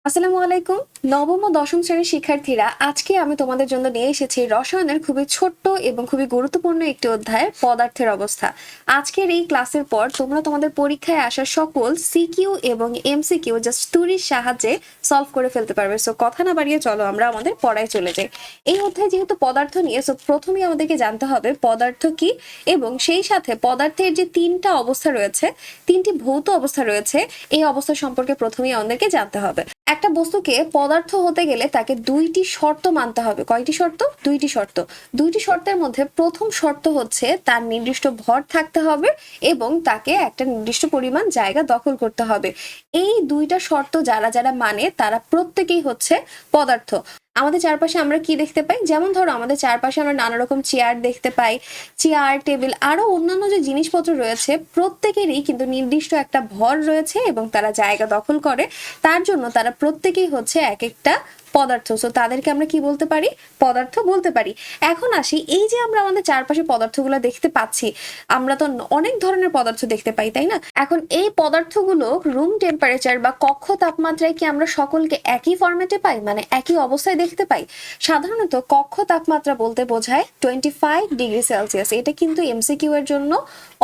আসসালামু আলাইকুম। নবম ও দশম শ্রেণীর শিক্ষার্থীরা, আজকে আমি তোমাদের জন্য নিয়ে এসেছি রসায়নের খুবই ছোট্ট এবং খুবই গুরুত্বপূর্ণ একটি অধ্যায়, পদার্থের অবস্থা। আজকের এই ক্লাসের পর তোমরা তোমাদের পরীক্ষায় আসা সকল সিকিউ এবং এমসিকিউ জাস্ট তুরির সাহায্যে সলভ করে ফেলতে পারবে। সো কথা না বাড়িয়ে চলো আমরা আমাদের পড়ায় চলে যাই। এই অধ্যায় যেহেতু পদার্থ নিয়ে, সো প্রথমেই আমাদেরকে জানতে হবে পদার্থ কি, এবং সেই সাথে পদার্থের যে তিনটা অবস্থা রয়েছে, তিনটি ভৌত অবস্থা রয়েছে, এই অবস্থা সম্পর্কে প্রথমেই আমাদেরকে জানতে হবে। একটা বস্তুকে পদার্থ হতে গেলে তাকে দুইটি শর্ত মানতে হবে। কয়টি শর্ত? দুইটি শর্ত। দুইটি শর্তের মধ্যে প্রথম শর্ত হচ্ছে তার নির্দিষ্ট ভর থাকতে হবে এবং তাকে একটা নির্দিষ্ট পরিমাণ জায়গা দখল করতে হবে। এই দুইটা শর্ত যারা যারা মানে তারা প্রত্যেকেই হচ্ছে পদার্থ। আমাদের চারপাশে আমরা কি দেখতে পাই? যেমন ধরো, আমাদের চারপাশে আমরা নানা রকম চেয়ার দেখতে পাই, চেয়ার, টেবিল, আরো অন্যান্য যে জিনিসপত্র রয়েছে প্রত্যেকেরই কিন্তু নির্দিষ্ট একটা ভর রয়েছে এবং তারা জায়গা দখল করে। তার জন্য তারা প্রত্যেকেই হচ্ছে এক একটা পদার্থ। সো তাদেরকে আমরা কি বলতে পারি? পদার্থ বলতে পারি। এখন আসি, এই যে আমরা আমাদের চারপাশে পদার্থগুলো দেখতে পাচ্ছি, আমরা তো অনেক ধরনের পদার্থ দেখতে পাই, তাই না? এখন এই পদার্থগুলো রুম টেম্পারেচার বা কক্ষ তাপমাত্রায় কি আমরা সকলকে একই ফরম্যাটে পাই, মানে একই অবস্থায় দেখতে পাই? সাধারণত কক্ষ তাপমাত্রা বলতে বোঝায় 25°C। এটা কিন্তু এমসিকিউ এর জন্য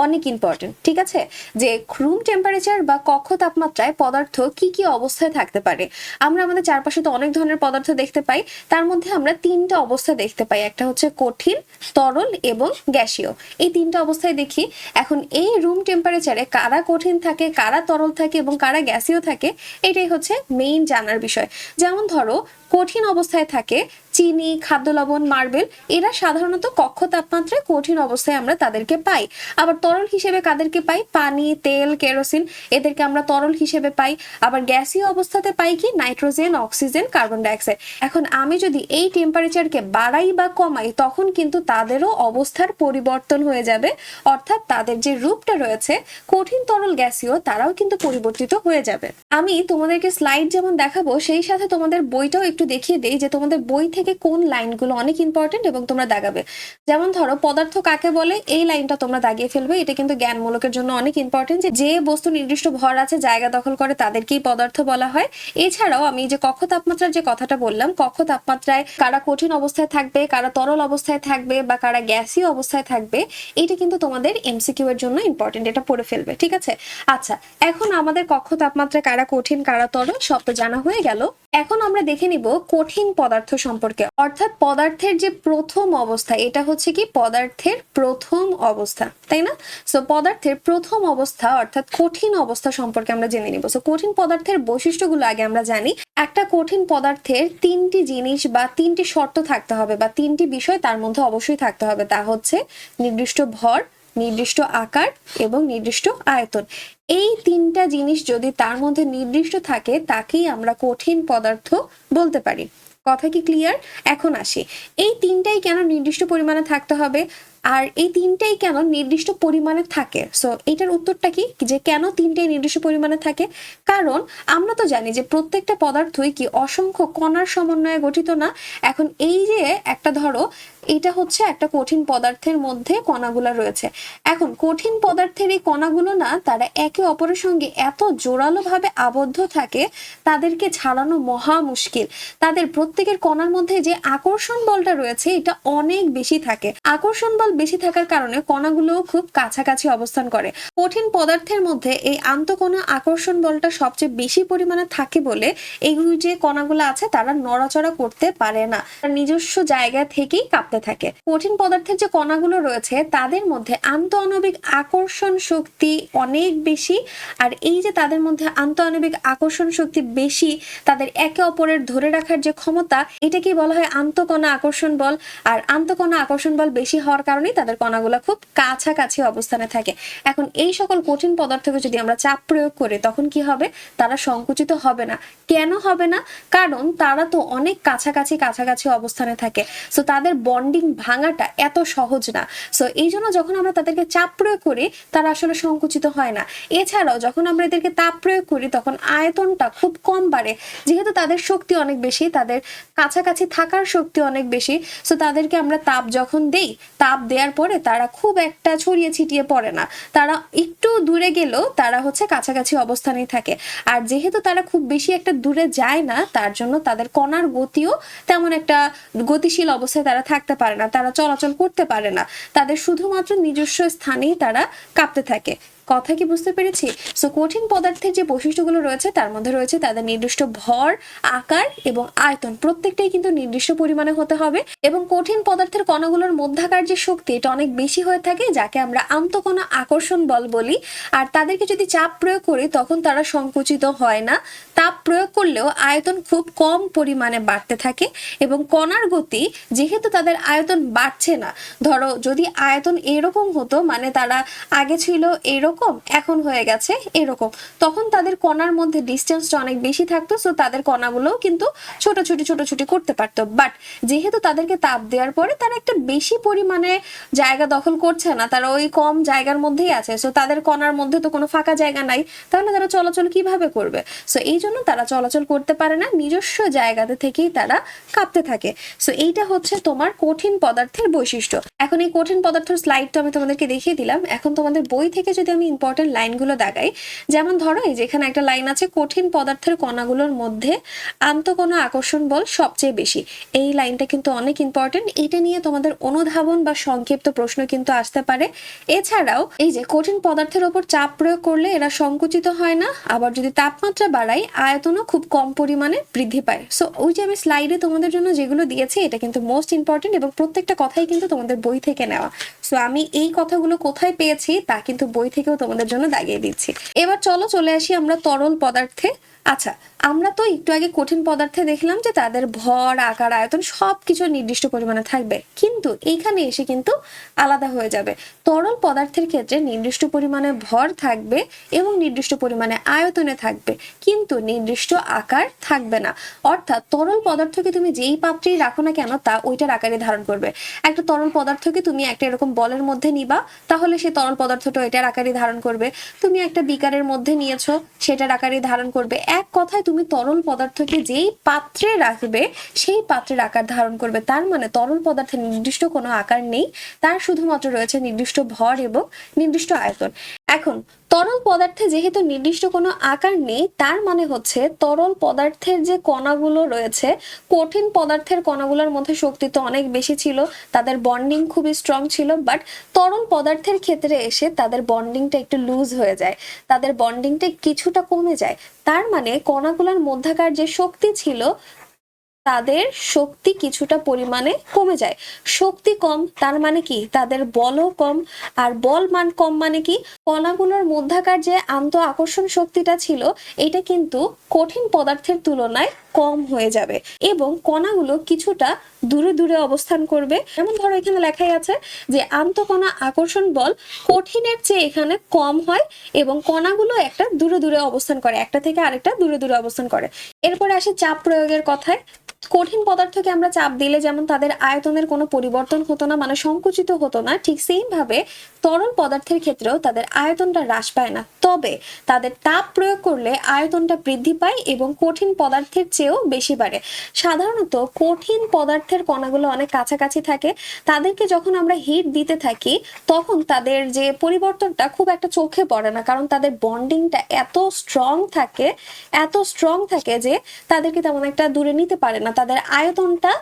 অনেক ইম্পর্টেন্ট, ঠিক আছে? যে রুম টেম্পারেচার বা কক্ষ তাপমাত্রায় পদার্থ কি কি অবস্থায় থাকতে পারে। আমরা আমাদের চারপাশে তো অনেক ধরনের পদার্থ দেখতে পাই, তার মধ্যে আমরা তিনটা অবস্থা দেখতে পাই। একটা হচ্ছে কঠিন, তরল এবং গ্যাসীয়। এই তিনটা অবস্থায় দেখি। এখন এই রুম টেম্পারেচারে কারা কঠিন থাকে, কারা তরল থাকে এবং কারা গ্যাসীয় থাকে, এটাই হচ্ছে মেইন জানার বিষয়। যেমন ধরো, কঠিন অবস্থায় থাকে চিনি, খাদ্য লবণ, মার্বেল। এরা সাধারণত কক্ষ তাপমাত্রায় কঠিন অবস্থায় আমরা তাদেরকে পাই। আবার তরল হিসেবে কাদেরকে পাই? পানি, তেল, কেরোসিন, এদেরকে আমরা তরল হিসেবে পাই। আবার গ্যাসীয় অবস্থাতে পাই কি? Nitrogen, oxygen, carbon dioxide. এখন আমি যদি এই টেম্পারেচারকে বাড়াই বা কমাই, তখন কিন্তু তাদেরও অবস্থার পরিবর্তন হয়ে যাবে। অর্থাৎ তাদের যে রূপটা রয়েছে, কঠিন, তরল, গ্যাসীয়, তারাও কিন্তু পরিবর্তিত হয়ে যাবে। আমি তোমাদেরকে স্লাইড যেমন দেখাবো, সেই সাথে তোমাদের বইটাও একটু দেখিয়ে দেই যে তোমাদের বই থেকে কোন লাইনগুলো অনেক ইম্পর্টেন্ট এবং তোমরা দাগাবে। যেমন ধরো, পদার্থ কাকে বলে, এই লাইনটা তোমরা দাগিয়ে ফেলবে। এটা কিন্তু জ্ঞানমূলকের জন্য অনেক ইম্পর্টেন্ট, যে বস্তু নির্দিষ্ট ভর আছে, জায়গা দখল করে, তাদেরকেই পদার্থ বলা হয়। এছাড়াও আমি যে কক্ষ তাপমাত্রার যে কথাটা বললাম, কক্ষ তাপমাত্রায় কারা কঠিন অবস্থায় থাকবে, কারা তরল অবস্থায় থাকবে বা কারা গ্যাসীয় অবস্থায় থাকবে, এটা কিন্তু তোমাদের এমসিকিউ এর জন্য ইম্পর্টেন্ট। এটা পড়ে ফেলবে, ঠিক আছে? আচ্ছা, এখন আমাদের কক্ষ তাপমাত্রায় কারা কঠিন, কারা তরল সব তো জানা হয়ে গেল। এখন আমরা দেখে নিব কঠিন পদার্থ সম্পর্কে। অর্থাৎ পদার্থের যে প্রথম অবস্থা, এটা হচ্ছে কি? পদার্থের প্রথম অবস্থা, তাই না? সো পদার্থের প্রথম অবস্থা অর্থাৎ কঠিন অবস্থা সম্পর্কে আমরা জেনে নিব। সো কঠিন পদার্থের বৈশিষ্ট্যগুলো আগে আমরা জানি। একটা কঠিন পদার্থের তিনটি জিনিস বা তিনটি শর্ত থাকতে হবে, বা তিনটি বিষয় তার মধ্যে অবশ্যই থাকতে হবে। তা হচ্ছে নির্দিষ্ট ভর, নির্দিষ্ট আকার এবং নির্দিষ্ট আয়তন। এই তিনটা জিনিস যদি তার মধ্যে নির্দিষ্ট থাকে, তাকেই আমরা কঠিন পদার্থ বলতে পারি। কথা কি ক্লিয়ার? এখন আসি, এই তিনটাই কেন নির্দিষ্ট পরিমাণে থাকতে হবে, আর এই তিনটাই কেন নির্দিষ্ট পরিমাণে থাকে? সো এটার উত্তরটা কি, যে কেন তিনটাই নির্দিষ্ট পরিমাণে থাকে? কারণ আমরা তো জানি যে প্রত্যেকটা পদার্থই কি অসংখ্য কণার সমন্বয়ে গঠিত না? এখন এই যে একটা ধরো, এটা হচ্ছে একটা কঠিন পদার্থের মধ্যে কণাগুলো রয়েছে। এখন কঠিন পদার্থের এই কণাগুলো না, তারা একে অপরের সঙ্গে এত জোরালো ভাবে আবদ্ধ থাকে, তাদেরকে ছাড়ানো মহা মুশকিল। তাদের প্রত্যেকের কণার মধ্যে যে আকর্ষণ বলটা রয়েছে, এটা অনেক বেশি থাকে। আকর্ষণ বল বেশি থাকার কারণে কণাগুলো খুব কাছাকাছি অবস্থান করে। কঠিন পদার্থের মধ্যে এই আন্তঃকণা আকর্ষণ বলটা সবচেয়ে বেশি পরিমাণে থাকে বলে এই যে কণাগুলো আছে, তারা নড়াচড়া করতে পারে না, নিজস্ব জায়গা থেকেই কাঁপতে থাকে। কঠিন পদার্থের যে কণাগুলো রয়েছে, তাদের মধ্যে আন্তঃআণবিক আকর্ষণ শক্তি অনেক বেশি। আর এই যে তাদের মধ্যে আন্তঃআণবিক আকর্ষণ শক্তি বেশি, তাদের একে অপরের ধরে রাখার যে ক্ষমতা, এটাকেই বলা হয় আন্তঃকণা আকর্ষণ বল। আর আন্তঃকণা আকর্ষণ বল বেশি হওয়ার কারণেই তাদের কণাগুলো খুব কাছাকাছি অবস্থানে থাকে। এখন এই সকল কঠিন পদার্থকে যদি আমরা চাপ প্রয়োগ করি, তখন কি হবে? তারা সংকুচিত হবে না। কেন হবে না? কারণ তারা তো অনেক কাছাকাছি কাছাকাছি অবস্থানে থাকে। সো তাদের বন্ডিং ভাঙাটা এত সহজ না। সো এই জন্য যখন আমরা তাদেরকে চাপ প্রয়োগ করি, তারা আসলে সংকুচিত হয় না। এছাড়াও যখন আমরা এদেরকে তাপ প্রয়োগ করি, তখন আয়তনটা খুব কম বাড়ে। যেহেতু তাদের শক্তি অনেক বেশি, তাদের কাছাকাছি থাকার শক্তি অনেক বেশি, সো তাদেরকে আমরা তাপ যখন দেই, তাপ দেওয়ার পরে তারা খুব একটা ছড়িয়ে ছিটিয়ে পড়ে না, তারা একটু দূরে গেলেও তারা হচ্ছে কাছাকাছি অবস্থানেই থাকে। আর যেহেতু তারা খুব বেশি একটা দূরে যায় না, তার জন্য তাদের কণার গতিও তেমন একটা গতিশীল অবস্থায় তারা থাকতে পারে না, তারা চলাচল করতে পারে না, তাদের শুধুমাত্র নিজস্ব স্থানেই তারা কাঁপতে থাকে। কথা কি বুঝতে পেরেছি? সো কঠিন পদার্থের যে বৈশিষ্ট্যগুলো রয়েছে তার মধ্যে রয়েছে তাদের নির্দিষ্ট ভর, আকার এবং আয়তন প্রত্যেকটাই কিন্তু নির্দিষ্ট পরিমাণে হতে হবে। এবং কঠিন পদার্থের কণাগুলোর মধ্যাকার যে শক্তি এটা অনেক বেশি হয়ে থাকে, যাকে আমরা আন্তঃকণা আকর্ষণ বল বলি। আর তাদেরকে যদি চাপ প্রয়োগ করি তখন তারা সংকুচিত হয় না, তাপ প্রয়োগ করলেও আয়তন খুব কম পরিমাণে বাড়তে থাকে। এবং কণার গতি যেহেতু তাদের আয়তন বাড়ছে না, ধরো যদি আয়তন এরকম হতো, মানে তারা আগে ছিল এরকম এখন হয়ে গেছে এরকম, তখন তাদের কণার মধ্যে ডিস্টেন্সটা অনেক বেশি থাকতো, সো তাদের কণাগুলোও কিন্তু ছোট করতে পারতো। বাট যেহেতু তাদেরকে তাপ দেওয়ার পরে তারা একটা বেশি পরিমাণে জায়গা দখল করছে না, তারা ওই কম জায়গার মধ্যেই আছে, সো তাদের কণার মধ্যে তো কোনো ফাঁকা জায়গা নাই, তাহলে তারা চলাচল কিভাবে করবে? সো এই জন্য তারা চলাচল করতে পারে না, নিজস্ব জায়গাতে থেকেই তারা কাঁপতে থাকে। সো এইটা হচ্ছে তোমার কঠিন পদার্থের বৈশিষ্ট্য। এখন এই কঠিন পদার্থের স্লাইড তো আমি তোমাদেরকে দেখিয়ে দিলাম। এখন তোমাদের বই থেকে যদি আমি ইম্পর্টেন্ট লাইনগুলো দাগাই, যেমন ধরো এই যে এখানে একটা লাইন আছে, কঠিন পদার্থের কণাগুলোর মধ্যে আন্তঃকণা আকর্ষণ বল সবচেয়ে বেশি। এই লাইনটা কিন্তু অনেক ইম্পর্টেন্ট, এটা নিয়ে তোমাদের অনুধাবন বা সংক্ষিপ্ত প্রশ্ন কিন্তু আসতে পারে। এছাড়াও এই যে কঠিন পদার্থের ওপর চাপ প্রয়োগ করলে এরা সংকুচিত হয় না, আবার যদি তাপমাত্রা বাড়াই আয়তনও খুব কম পরিমাণে বৃদ্ধি পায়। সো ওই যে আমি স্লাইডে তোমাদের জন্য যেগুলো দিয়েছি এটা কিন্তু মোস্ট ইম্পর্টেন্ট এবং প্রত্যেকটা কথাই কিন্তু তোমাদের বই থেকে নেওয়া। সো আমি এই কথাগুলো কোথায় পেয়েছি তা কিন্তু বই থেকেও তোমাদের জন্য দাগিয়ে দিচ্ছি। এবার চলে আসি আমরা তরল পদার্থে। আচ্ছা, আমরা তো একটু আগে কঠিন পদার্থে দেখলাম যে তাদের ভর, আকার, আয়তন সবকিছু নির্দিষ্ট পরিমাণে থাকবে, কিন্তু এইখানে এসে কিন্তু আলাদা হয়ে যাবে। তরল পদার্থের ক্ষেত্রে নির্দিষ্ট পরিমাণে ভর থাকবে এবং নির্দিষ্ট পরিমাণে আয়তনে থাকবে, কিন্তু নির্দিষ্ট আকার থাকবে না। অর্থাৎ তরল পদার্থকে তুমি যেই পাত্রেই রাখো না কেন তা ওইটার আকারে ধারণ করবে। একটা তরল পদার্থকে তুমি একটা এরকম বলের মধ্যে নিবা, তাহলে সে তরল পদার্থটা এটার আকারে ধারণ করবে। তুমি একটা বিকারের মধ্যে নিয়েছো, সেটার আকারে ধারণ করবে। এক কথায় তুমি তরল পদার্থকে যেই পাত্রে রাখবে সেই পাত্রের আকার ধারণ করবে। তার মানে তরল পদার্থের নির্দিষ্ট কোনো আকার নেই, তার শুধুমাত্র রয়েছে নির্দিষ্ট ভর এবং নির্দিষ্ট আয়তন। এখন তরল পদার্থে যেহেতু নির্দিষ্ট কোনো আকার নেই, তার মানে হচ্ছে তরল পদার্থের যে কণাগুলো রয়েছে, কঠিন পদার্থের কণাগুলোর মধ্যে শক্তি তো অনেক বেশি ছিল, তাদের বন্ডিং খুবই স্ট্রং ছিল। বাট তরল পদার্থের ক্ষেত্রে এসে তাদের বন্ডিংটা একটু লুজ হয়ে যায়, তাদের বন্ডিংটা কিছুটা কমে যায়। তার মানে কণাগুলোর মধ্যকার যে শক্তি ছিল তাদের শক্তি কিছুটা পরিমাণে কমে যায়। শক্তি কম তার মানে কি তাদের বলও কম, আর বল মান কম মানে কি কণাগুলোর মধ্যকার যে আন্ত আকর্ষণ শক্তিটা ছিল এটা কিন্তু কঠিন পদার্থের তুলনায় কম হয়ে যাবে এবং কণাগুলো কিছুটা দূরে দূরে অবস্থান করবে। যেমন ধরো এখানে লেখাই আছে যে আন্তঃকণা আকর্ষণ বল কঠিনের চেয়ে এখানে কম হয় এবং কণাগুলো একটা দূরে দূরে অবস্থান করে, একটা থেকে আরেকটা দূরে দূরে অবস্থান করে। এরপরে আসে চাপ প্রয়োগের কথায়। কঠিন পদার্থকে আমরা চাপ দিলে যেমন তাদের আয়তনের কোনো পরিবর্তন হতো না, মানে সংকুচিত হতো না, ঠিক সেম ভাবে তরল পদার্থের ক্ষেত্রেও তাদের আয়তনটা হ্রাস পায় না, তবে তাদের তাপ প্রয়োগ করলে আয়তনটা বৃদ্ধি পায় এবং কঠিন পদার্থের চেয়েও বেশি বাড়ে। সাধারণত কঠিন পদার্থের কণাগুলো অনেক কাছাকাছি থাকে, তাদেরকে যখন আমরা হিট দিতে থাকি তখন তাদের যে পরিবর্তনটা খুব একটা চোখে পড়ে না, কারণ তাদের বন্ডিংটা এত স্ট্রং থাকে যে তাদেরকে তেমন একটা দূরে নিতে পারে না। তাদের আয়তনটা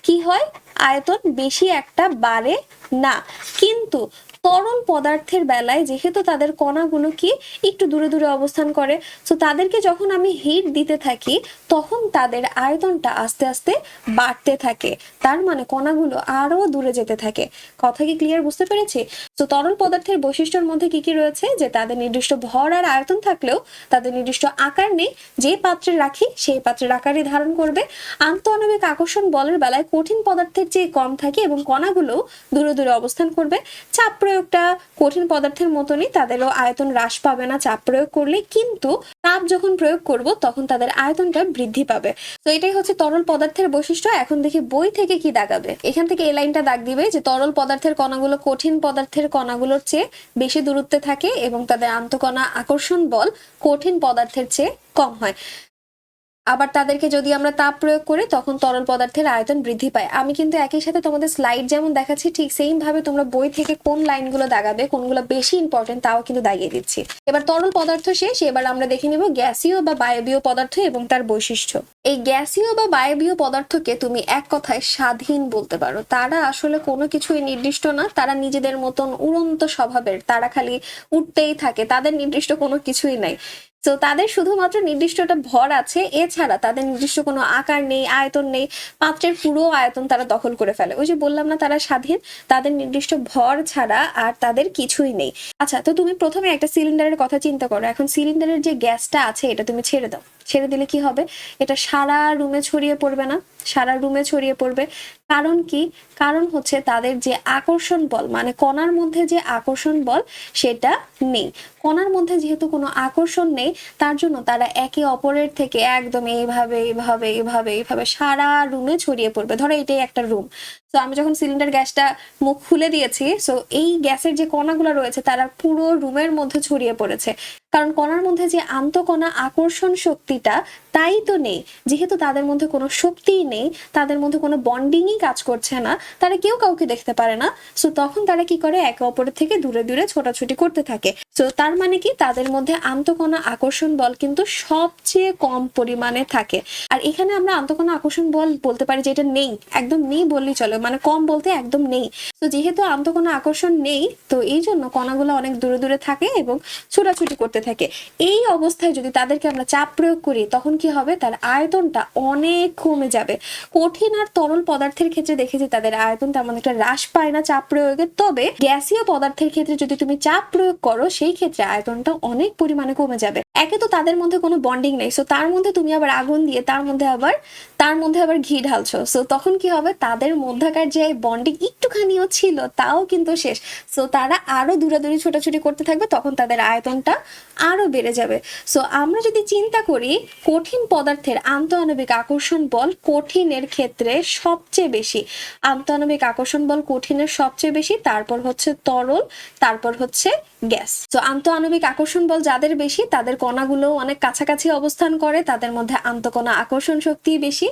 কি হয়, আয়তন বেশি একটা বাড়ে না। কিন্তু তরল পদার্থের বেলায় যেহেতু তাদের কণাগুলো কি একটু দূরে দূরে অবস্থান করে, তো তাদেরকে যখন আমি হিট দিতে থাকি তখন তাদের আয়তনটা আস্তে আস্তে বাড়তে থাকে, তার মানে কণাগুলো আরো দূরে যেতে থাকে। কথা কি ক্লিয়ার বুঝতে পেরেছি? তো তরল পদার্থের বৈশিষ্ট্যের মধ্যে কি কি রয়েছে, যে তাদের নির্দিষ্ট ভর আর আয়তন থাকলেও তাদের নির্দিষ্ট আকার নেই, যে পাত্রে রাখি সেই পাত্রের আকারই ধারণ করবে। আন্তঃআণবিক আকর্ষণ বলের বেলায় কঠিন পদার্থের চেয়ে কম থাকে এবং কণাগুলো দূরে দূরে অবস্থান করবে। চাপ প্রয়োগটা কঠিন পদার্থের মতনই, তাদেরও আয়তন হ্রাস পাবে না চাপ প্রয়োগ করলে, কিন্তু তাপ যখন প্রয়োগ করব তখন তাদের আয়তনটা বৃদ্ধি পাবে। তো এটাই হচ্ছে তরল পদার্থের বৈশিষ্ট্য। এখন দেখি বই থেকে কি দাগাবে। এখান থেকে এই লাইনটা দাগ দিবে যে তরল পদার্থের কণাগুলো কঠিন পদার্থের কণাগুলোর চেয়ে বেশি দূরত্বে থাকে এবং তাদের আন্তঃকণা আকর্ষণ বল কঠিন পদার্থের চেয়ে কম হয়। আবার তাদেরকে যদি আমরা তাপ প্রয়োগ করি তখন তরল পদার্থের আয়তন বৃদ্ধি পায়। আমি কিন্তু একই সাথে তোমাদের স্লাইড যেমন দেখাচ্ছি ঠিক সেম ভাবে তোমরা বই থেকে কোন লাইনগুলো দাগাবে, কোনগুলো বেশি ইম্পর্টেন্ট তাও কিন্তু দাগিয়ে দিচ্ছি। এবার তরল পদার্থ শেষ, এবার আমরা দেখে নিব গ্যাসীয় বা বায়বীয় পদার্থ এবং তার বৈশিষ্ট্য। এই গ্যাসীয় বা বায়বীয় পদার্থকে তুমি এক কথায় স্বাধীন বলতে পারো। তারা আসলে কোনো কিছুই নির্দিষ্ট না, তারা নিজেদের মতন উড়ন্ত স্বভাবের, তারা খালি উঠতেই থাকে, তাদের নির্দিষ্ট কোনো কিছুই নাই। তো তাদের শুধুমাত্র নির্দিষ্ট একটা ভর আছে, এছাড়া তাদের নির্দিষ্ট কোনো আকার নেই, আয়তন নেই, পাত্রের পুরো আয়তন তারা দখল করে ফেলে। ওই যে বললাম না তারা স্বাধীন, তাদের নির্দিষ্ট ভর ছাড়া আর তাদের কিছুই নেই। আচ্ছা, তো তুমি প্রথমে একটা সিলিন্ডারের কথা চিন্তা করো। এখন সিলিন্ডারের যে গ্যাসটা আছে এটা তুমি ছেড়ে দাও, ছেড়ে দিলে কি হবে? এটা সারা রুমে ছড়িয়ে পড়বে না? সারা রুমে ছড়িয়ে পড়বে। কারণ কি? কারণ হচ্ছে তাদের যে আকর্ষণ বল, মানে কণার মধ্যে যে আকর্ষণ বল সেটা নেই। কণার মধ্যে যেহেতু কোনো আকর্ষণ নেই, তার জন্য তারা একে অপরের থেকে একদম এইভাবে এইভাবে এইভাবে এইভাবে সারা রুমে ছড়িয়ে পড়বে। ধরো এটাই একটা রুম, তো আমি যখন সিলিন্ডার গ্যাসটা মুখ খুলে দিয়েছি, সো এই গ্যাসের যে কণাগুলো রয়েছে তারা পুরো রুমের মধ্যে ছড়িয়ে পড়েছে। কারণ কণার মধ্যে যে আন্তঃকণা আকর্ষণ শক্তিটা তাই তো নেই। যেহেতু তাদের মধ্যে কোনো শক্তিই নেই, তাদের মধ্যে কোনো বন্ডিংই কাজ করছে না, তারা কেউ কাউকে দেখতে পারে না, সো তখন তারা কি করে? একে অপরের থেকে দূরে দূরে ছোটাছুটি করতে থাকে। সো তার মানে কি? তাদের মধ্যে আন্তঃকণা আকর্ষণ বল কিন্তু সবচেয়ে কম পরিমাণে থাকে। আর এখানে আমরা আন্তঃকণা আকর্ষণ বল বলতে পারি যে এটা নেই, একদম নেই বললেই চলে, মানে কম বলতে একদম নেই। তো যেহেতু আন্তঃকণা আকর্ষণ নেই, তো এই জন্য কণাগুলো অনেক দূরে দূরে থাকে এবং ছোটাছুটি করতে থাকে। এই অবস্থায় যদি তাদেরকে আমরা চাপ প্রয়োগ করি তখন কি হবে? তার আয়তনটা অনেক কমে যাবে। কঠিন আর তরল পদার্থের ক্ষেত্রে দেখেছি তাদের আয়তন তেমন একটা হ্রাস পায় না চাপ প্রয়োগে, তবে গ্যাসীয় পদার্থের ক্ষেত্রে যদি তুমি চাপ প্রয়োগ করো সেই ক্ষেত্রে আয়তনটা অনেক পরিমাণে কমে যাবে। একে তো তাদের মধ্যে কোনো বন্ডিং নেই, সো তার মধ্যে তুমি আবার আগুন দিয়ে তার মধ্যে আবার ঘি ঢালছো, সো তখন কি হবে? তাদের মধ্যকার যে বন্ডিং একটুখানিও ছিল তাও কিন্তু শেষ। সো তারা আরো দূরাদূরি ছোটাছুটি করতে থাকবে, তখন তাদের আয়তনটা আরো বেড়ে যাবে। সো আমরা যদি চিন্তা করি কঠিন পদার্থের আন্তঃআণবিক আকর্ষণ বল কঠিনের ক্ষেত্রে সবচেয়ে বেশি, আন্তঃআণবিক আকর্ষণ বল কঠিনের সবচেয়ে বেশি, তারপর হচ্ছে তরল, তারপর হচ্ছে গ্যাস। তো আন্তঃআণবিক আকর্ষণ বল যাদের বেশি তাদের কণাগুলো অনেক কাছাকাছি অবস্থান করে, তাদের মধ্যে আন্তঃকণা আকর্ষণ শক্তি বেশি।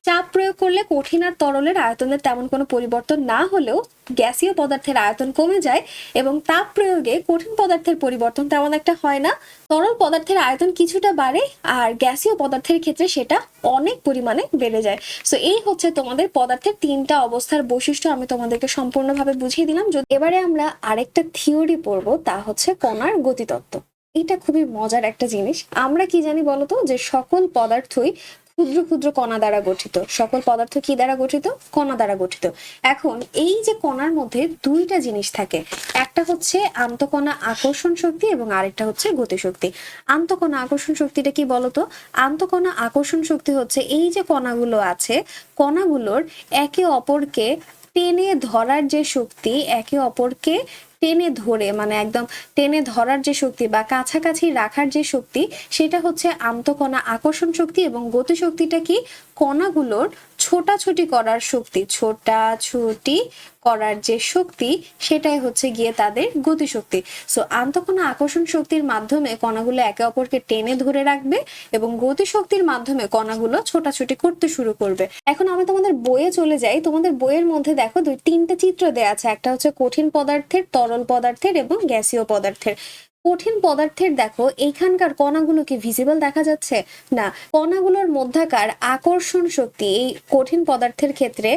চাপ প্রয়োগ করলে কঠিন আর তরলের আয়তনের তেমন কোনো পরিবর্তন না হলেও গ্যাসীয় পদার্থের আয়তন কমে যায় এবং তাপ প্রয়োগে কঠিন পদার্থের পরিবর্তন তেমন একটা হয় না। তরল পদার্থের আয়তন কিছুটা বাড়ে আর গ্যাসীয় পদার্থের ক্ষেত্রে সেটা অনেক পরিমাণে বেড়ে যায়। সো এই হচ্ছে তোমাদের পদার্থের তিনটা অবস্থার বৈশিষ্ট্য, আমি তোমাদেরকে সম্পূর্ণভাবে বুঝিয়ে দিলাম। এবারে আমরা আরেকটা থিওরি পড়বো, তা হচ্ছে কণার গতিতত্ত্ব। এটা খুবই মজার একটা জিনিস। আমরা কি জানি বলতো? যে সকল পদার্থই ক্ষুদ্র ক্ষুদ্র কণা দ্বারা গঠিত। সকল পদার্থ কি দ্বারা গঠিত? কণা দ্বারা গঠিত। এখন এই যে কণার মধ্যে দুইটা জিনিস থাকে, একটা হচ্ছে আন্তঃকণা আকর্ষণ শক্তি এবং আরেকটা হচ্ছে গতিশক্তি। আন্তঃকণা আকর্ষণ শক্তিটা কি বলতো? আন্তঃকণা আকর্ষণ শক্তি হচ্ছে এই যে কণাগুলো আছে, কণাগুলোর একে অপরকে টেনে ধরার যে শক্তি, একে অপরকে টেনে ধরে, মানে একদম টেনে ধরার যে শক্তি বা কাছাকাছি রাখার যে শক্তি, সেটা হচ্ছে আন্তঃকণা আকর্ষণ শক্তি। এবং গতিশক্তিটা কি? কণাগুলোর ছোটাছুটি করার শক্তি, ছোটাছুটি করার যে শক্তি সেটাই হচ্ছে গিয়ে তাদের গতিশক্তি। সো আন্তঃকণা আকর্ষণ শক্তির মাধ্যমে কণাগুলো একে অপরকে টেনে ধরে রাখবে এবং গতিশক্তির মাধ্যমে কণাগুলো ছোটাছুটি করতে শুরু করবে। এখন আমি তোমাদের বইয়ে চলে যাই। তোমাদের বইয়ের মধ্যে দেখো তিনটা চিত্র দেয়া আছে, একটা হচ্ছে কঠিন পদার্থের, তরল পদার্থের এবং গ্যাসীয় পদার্থের। কঠিন পদার্থের দেখো এইখানকার কণাগুলো কি ভিজিবল দেখা যাচ্ছে? না। কণাগুলোর মধ্যকার আকর্ষণ শক্তি এই কঠিন পদার্থের ক্ষেত্রে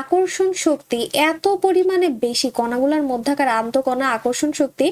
আকর্ষণ শক্তি এত পরিমাণে বেশি, কণাগুলোর মধ্যকার আন্তঃকণা আকর্ষণ শক্তি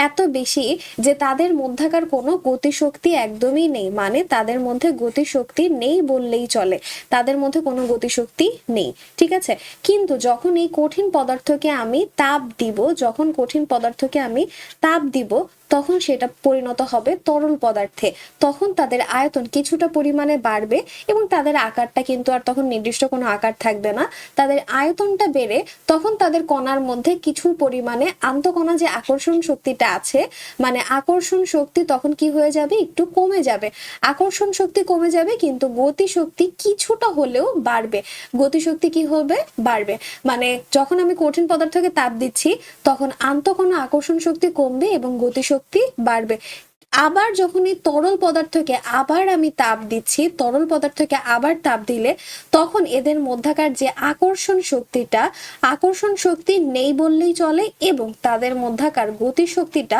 এত বেশি যে তাদের মধ্যকার কোনো গতিশক্তি একদমই নেই। মানে তাদের মধ্যে গতিশক্তি নেই বললেই চলে, তাদের মধ্যে কোনো গতিশক্তি নেই। ঠিক আছে? কিন্তু যখন এই কঠিন পদার্থকে আমি তাপ দিব, যখন কঠিন পদার্থকে আমি তাপ দিব তখন সেটা পরিণত হবে তরল পদার্থে। তখন তাদের আয়তন কিছুটা পরিমাণে বাড়বে এবং তাদের আকারটা কিন্তু আর তখন নির্দিষ্ট কোনো আকার থাকবে না। তাদের আয়তনটা বেড়ে তখন তাদের কণার মধ্যে কিছু পরিমাণে আন্তঃকণা যে আকর্ষণ শক্তিটা আছে, মানে আকর্ষণ শক্তি তখন কি হয়ে যাবে? একটু কমে যাবে। আকর্ষণ শক্তি কমে যাবে কিন্তু গতিশক্তি কিছুটা হলেও বাড়বে। গতিশক্তি কি হবে? বাড়বে। মানে যখন আমি কঠিন পদার্থকে তাপ দিচ্ছি তখন আন্তঃকণা আকর্ষণ শক্তি কমবে এবং গতিশক্তি বাড়বে। আবার যখন এই তরল পদার্থকে আবার আমি তাপ দিচ্ছি, তরল পদার্থকে আবার তাপ দিলে তখন এদের মধ্যকার যে আকর্ষণ শক্তিটা, আকর্ষণ শক্তি নেই বললেই চলে এবং তাদের মধ্যকার গতি শক্তিটা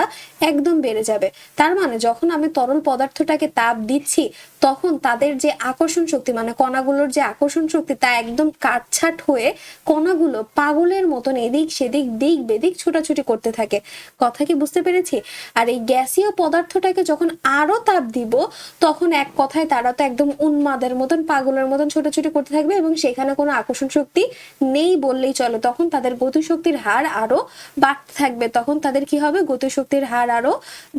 একদম বেড়ে যাবে। তার মানে যখন আমি তরল পদার্থটাকে তাপ দিচ্ছি তখন তাদের যে আকর্ষণ শক্তি মানে কণাগুলোর যে আকর্ষণ শক্তি তা একদম কাটছাট হয়ে কণাগুলো পাগলের মতন এদিক সেদিক দিক বেদিক ছোটাছুটি করতে থাকে। কথা কি বুঝতে পেরেছি? আর এই গ্যাসীয় পদার্থটাকে যখন আরো তাপ দিব তখন এক কথায় তারা তো একদম উন্মাদের মতন পাগলের মতন ছোটাছুটি করতে থাকবে এবং সেখানে কোনো আকর্ষণ শক্তি নেই বললেই চলে। তখন তাদের গতিশক্তির হার আরো বাড়তে থাকবে, তখন তাদের কি হবে, গতিশক্তির হার আরো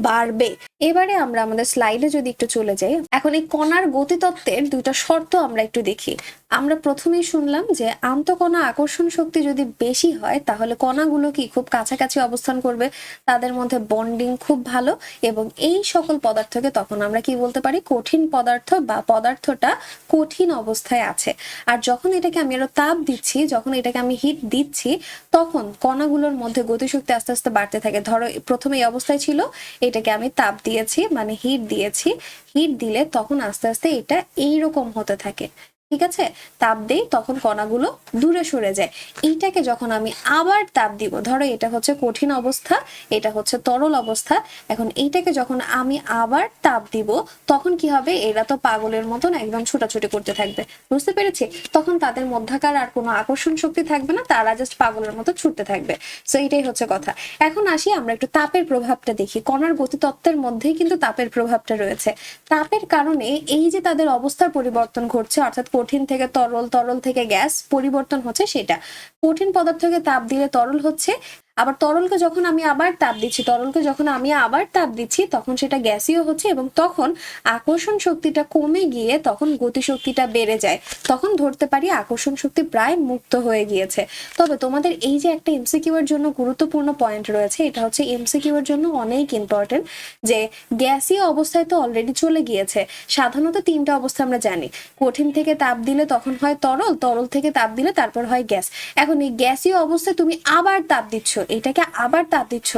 বাড়বে। এবারে আমরা আমাদের স্লাইডে যদি একটু চলে যাই, এখন এই কণার গতিতত্ত্বের দুইটা শর্ত আমরা একটু দেখি। আমরা প্রথমেই শুনলাম যে আন্তঃকণা আকর্ষণ শক্তি যদি বেশি হয় তাহলে কণাগুলো কি খুব কাছাকাছি অবস্থান করবে, তাদের মধ্যে বন্ডিং খুব ভালো এবং এই সকল পদার্থকে তখন আমরা কি বলতে পারি, কঠিন পদার্থ বা পদার্থটা কঠিন অবস্থায় আছে। আর যখন এটাকে আমি আরো তাপ দিচ্ছি, যখন এটাকে আমি হিট দিচ্ছি তখন কণাগুলোর মধ্যে গতিশক্তি আস্তে আস্তে বাড়তে থাকে। ধরো প্রথমে এই অবস্থায় ছিল, এটাকে আমি তাপ দিয়েছি মানে হিট দিয়েছি, হিট দিলে তখন আস্তে আস্তে এটা এইরকম হতে থাকে, ঠিক আছে? তাপ দেই তখন কণাগুলো দূরে সরে যায়। এইটাকে যখন আমি আবার তাপ দিব, ধরো এটা হচ্ছে কঠিন অবস্থা, এটা হচ্ছে তরল অবস্থা, এখন এইটাকে যখন আমি আবার তাপ দিব তখন কি হবে, এরা তো পাগলের মতন একদম ছোটাছুটি করতে থাকবে। বুঝতে পেরেছি? তখন তাদের মধ্যকার আর কোনো আকর্ষণ শক্তি থাকবে না, তারা জাস্ট পাগলের মতো ছুটতে থাকবে। সো এটাই হচ্ছে কথা। এখন আসি আমরা একটু তাপের প্রভাবটা দেখি। কণার গতিতত্ত্বের মধ্যেই কিন্তু তাপের প্রভাবটা রয়েছে। তাপের কারণে এই যে তাদের অবস্থার পরিবর্তন ঘটছে, অর্থাৎ কঠিন থেকে তরল, তরল থেকে গ্যাস পরিবর্তন হচ্ছে, সেটা কঠিন পদার্থকে তাপ দিলে তরল হচ্ছে, আবার তরলকে যখন আমি আবার তাপ দিচ্ছি, তরলকে যখন আমি আবার তাপ দিচ্ছি তখন সেটা গ্যাসীয় হচ্ছে এবং তখন আকর্ষণ শক্তিটা কমে গিয়ে তখন গতিশক্তিটা বেড়ে যায়। তখন ধরতে পারি আকর্ষণ শক্তি প্রায় মুক্ত হয়ে গিয়েছে। তবে তোমাদের এই যে একটা এমসিকিউ এর জন্য গুরুত্বপূর্ণ পয়েন্ট রয়েছে, এটা হচ্ছে এমসিকিউ এর জন্য অনেক ইম্পর্টেন্ট, যে গ্যাসীয় অবস্থায় তো অলরেডি চলে গিয়েছে। সাধারণত তিনটা অবস্থা আমরা জানি, কঠিন থেকে তাপ দিলে তখন হয় তরল, তরল থেকে তাপ দিলে তারপর হয় গ্যাস। এখন এই গ্যাসীয় অবস্থায় তুমি আবার তাপ দিচ্ছ, এটাকে আবার তাপ দিচ্ছ,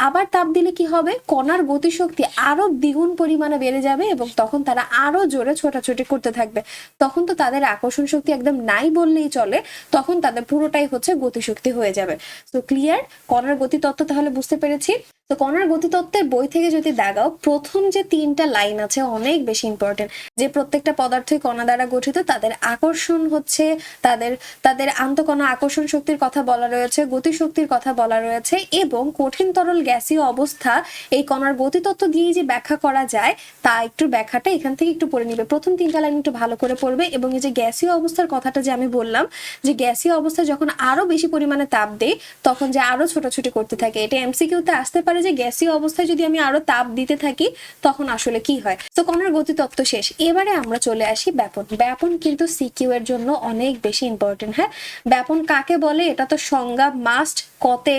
আবার তাপ দিলে কি হবে, কণার গতিশক্তি আরো দ্বিগুণ পরিমাণে বেড়ে যাবে এবং তখন তারা আরো জোরে ছোটাছুটি করতে থাকবে। তখন তো তাদের আকর্ষণ শক্তি একদম নাই বললেই চলে, তখন তাদের পুরোটাই হচ্ছে গতিশক্তি হয়ে যাবে। তো ক্লিয়ার? কণার গতিতত্ত্ব তাহলে বুঝতে পেরেছি। তো কণার গতিতত্ত্বের বই থেকে যদি দাগাও, প্রথম যে তিনটা লাইন আছে অনেক বেশি ইম্পর্টেন্ট, যে প্রত্যেকটা পদার্থই কণা দ্বারা গঠিত, তাদের আকর্ষণ হচ্ছে, তাদের তাদের আন্তঃকণা আকর্ষণ শক্তির কথা বলা রয়েছে, গতিশক্তির কথা বলা রয়েছে এবং কঠিন তরল গ্যাসীয় অবস্থা এই কণার গতিতত্ত্ব দিয়ে যে ব্যাখ্যা করা যায় তা একটু ব্যাখ্যাটা এখান থেকে একটু পড়ে নিবে। প্রথম তিনটা লাইন একটু ভালো করে পড়বে এবং এই যে গ্যাসীয় অবস্থার কথাটা যে আমি বললাম, যে গ্যাসীয় অবস্থায় যখন আরো বেশি পরিমাণে তাপ দেই তখন যে আরো ছোটাছুটি করতে থাকে, এটা এমসিকিউতে আসতে পারে যে গ্যাসীয় অবস্থায় যদি আমি আরো তাপ দিতে থাকি তখন আসলে কি হয়। তো কণার গতিতত্ত্ব শেষ। এবারে আমরা চলে আসি ব্যাপন। ব্যাপন কিন্তু সিকিউ এর জন্য অনেক বেশি ইম্পর্টেন্ট। হ্যাঁ, ব্যাপন কাকে বলে এটা তো সংজ্ঞা মাস্ট কতে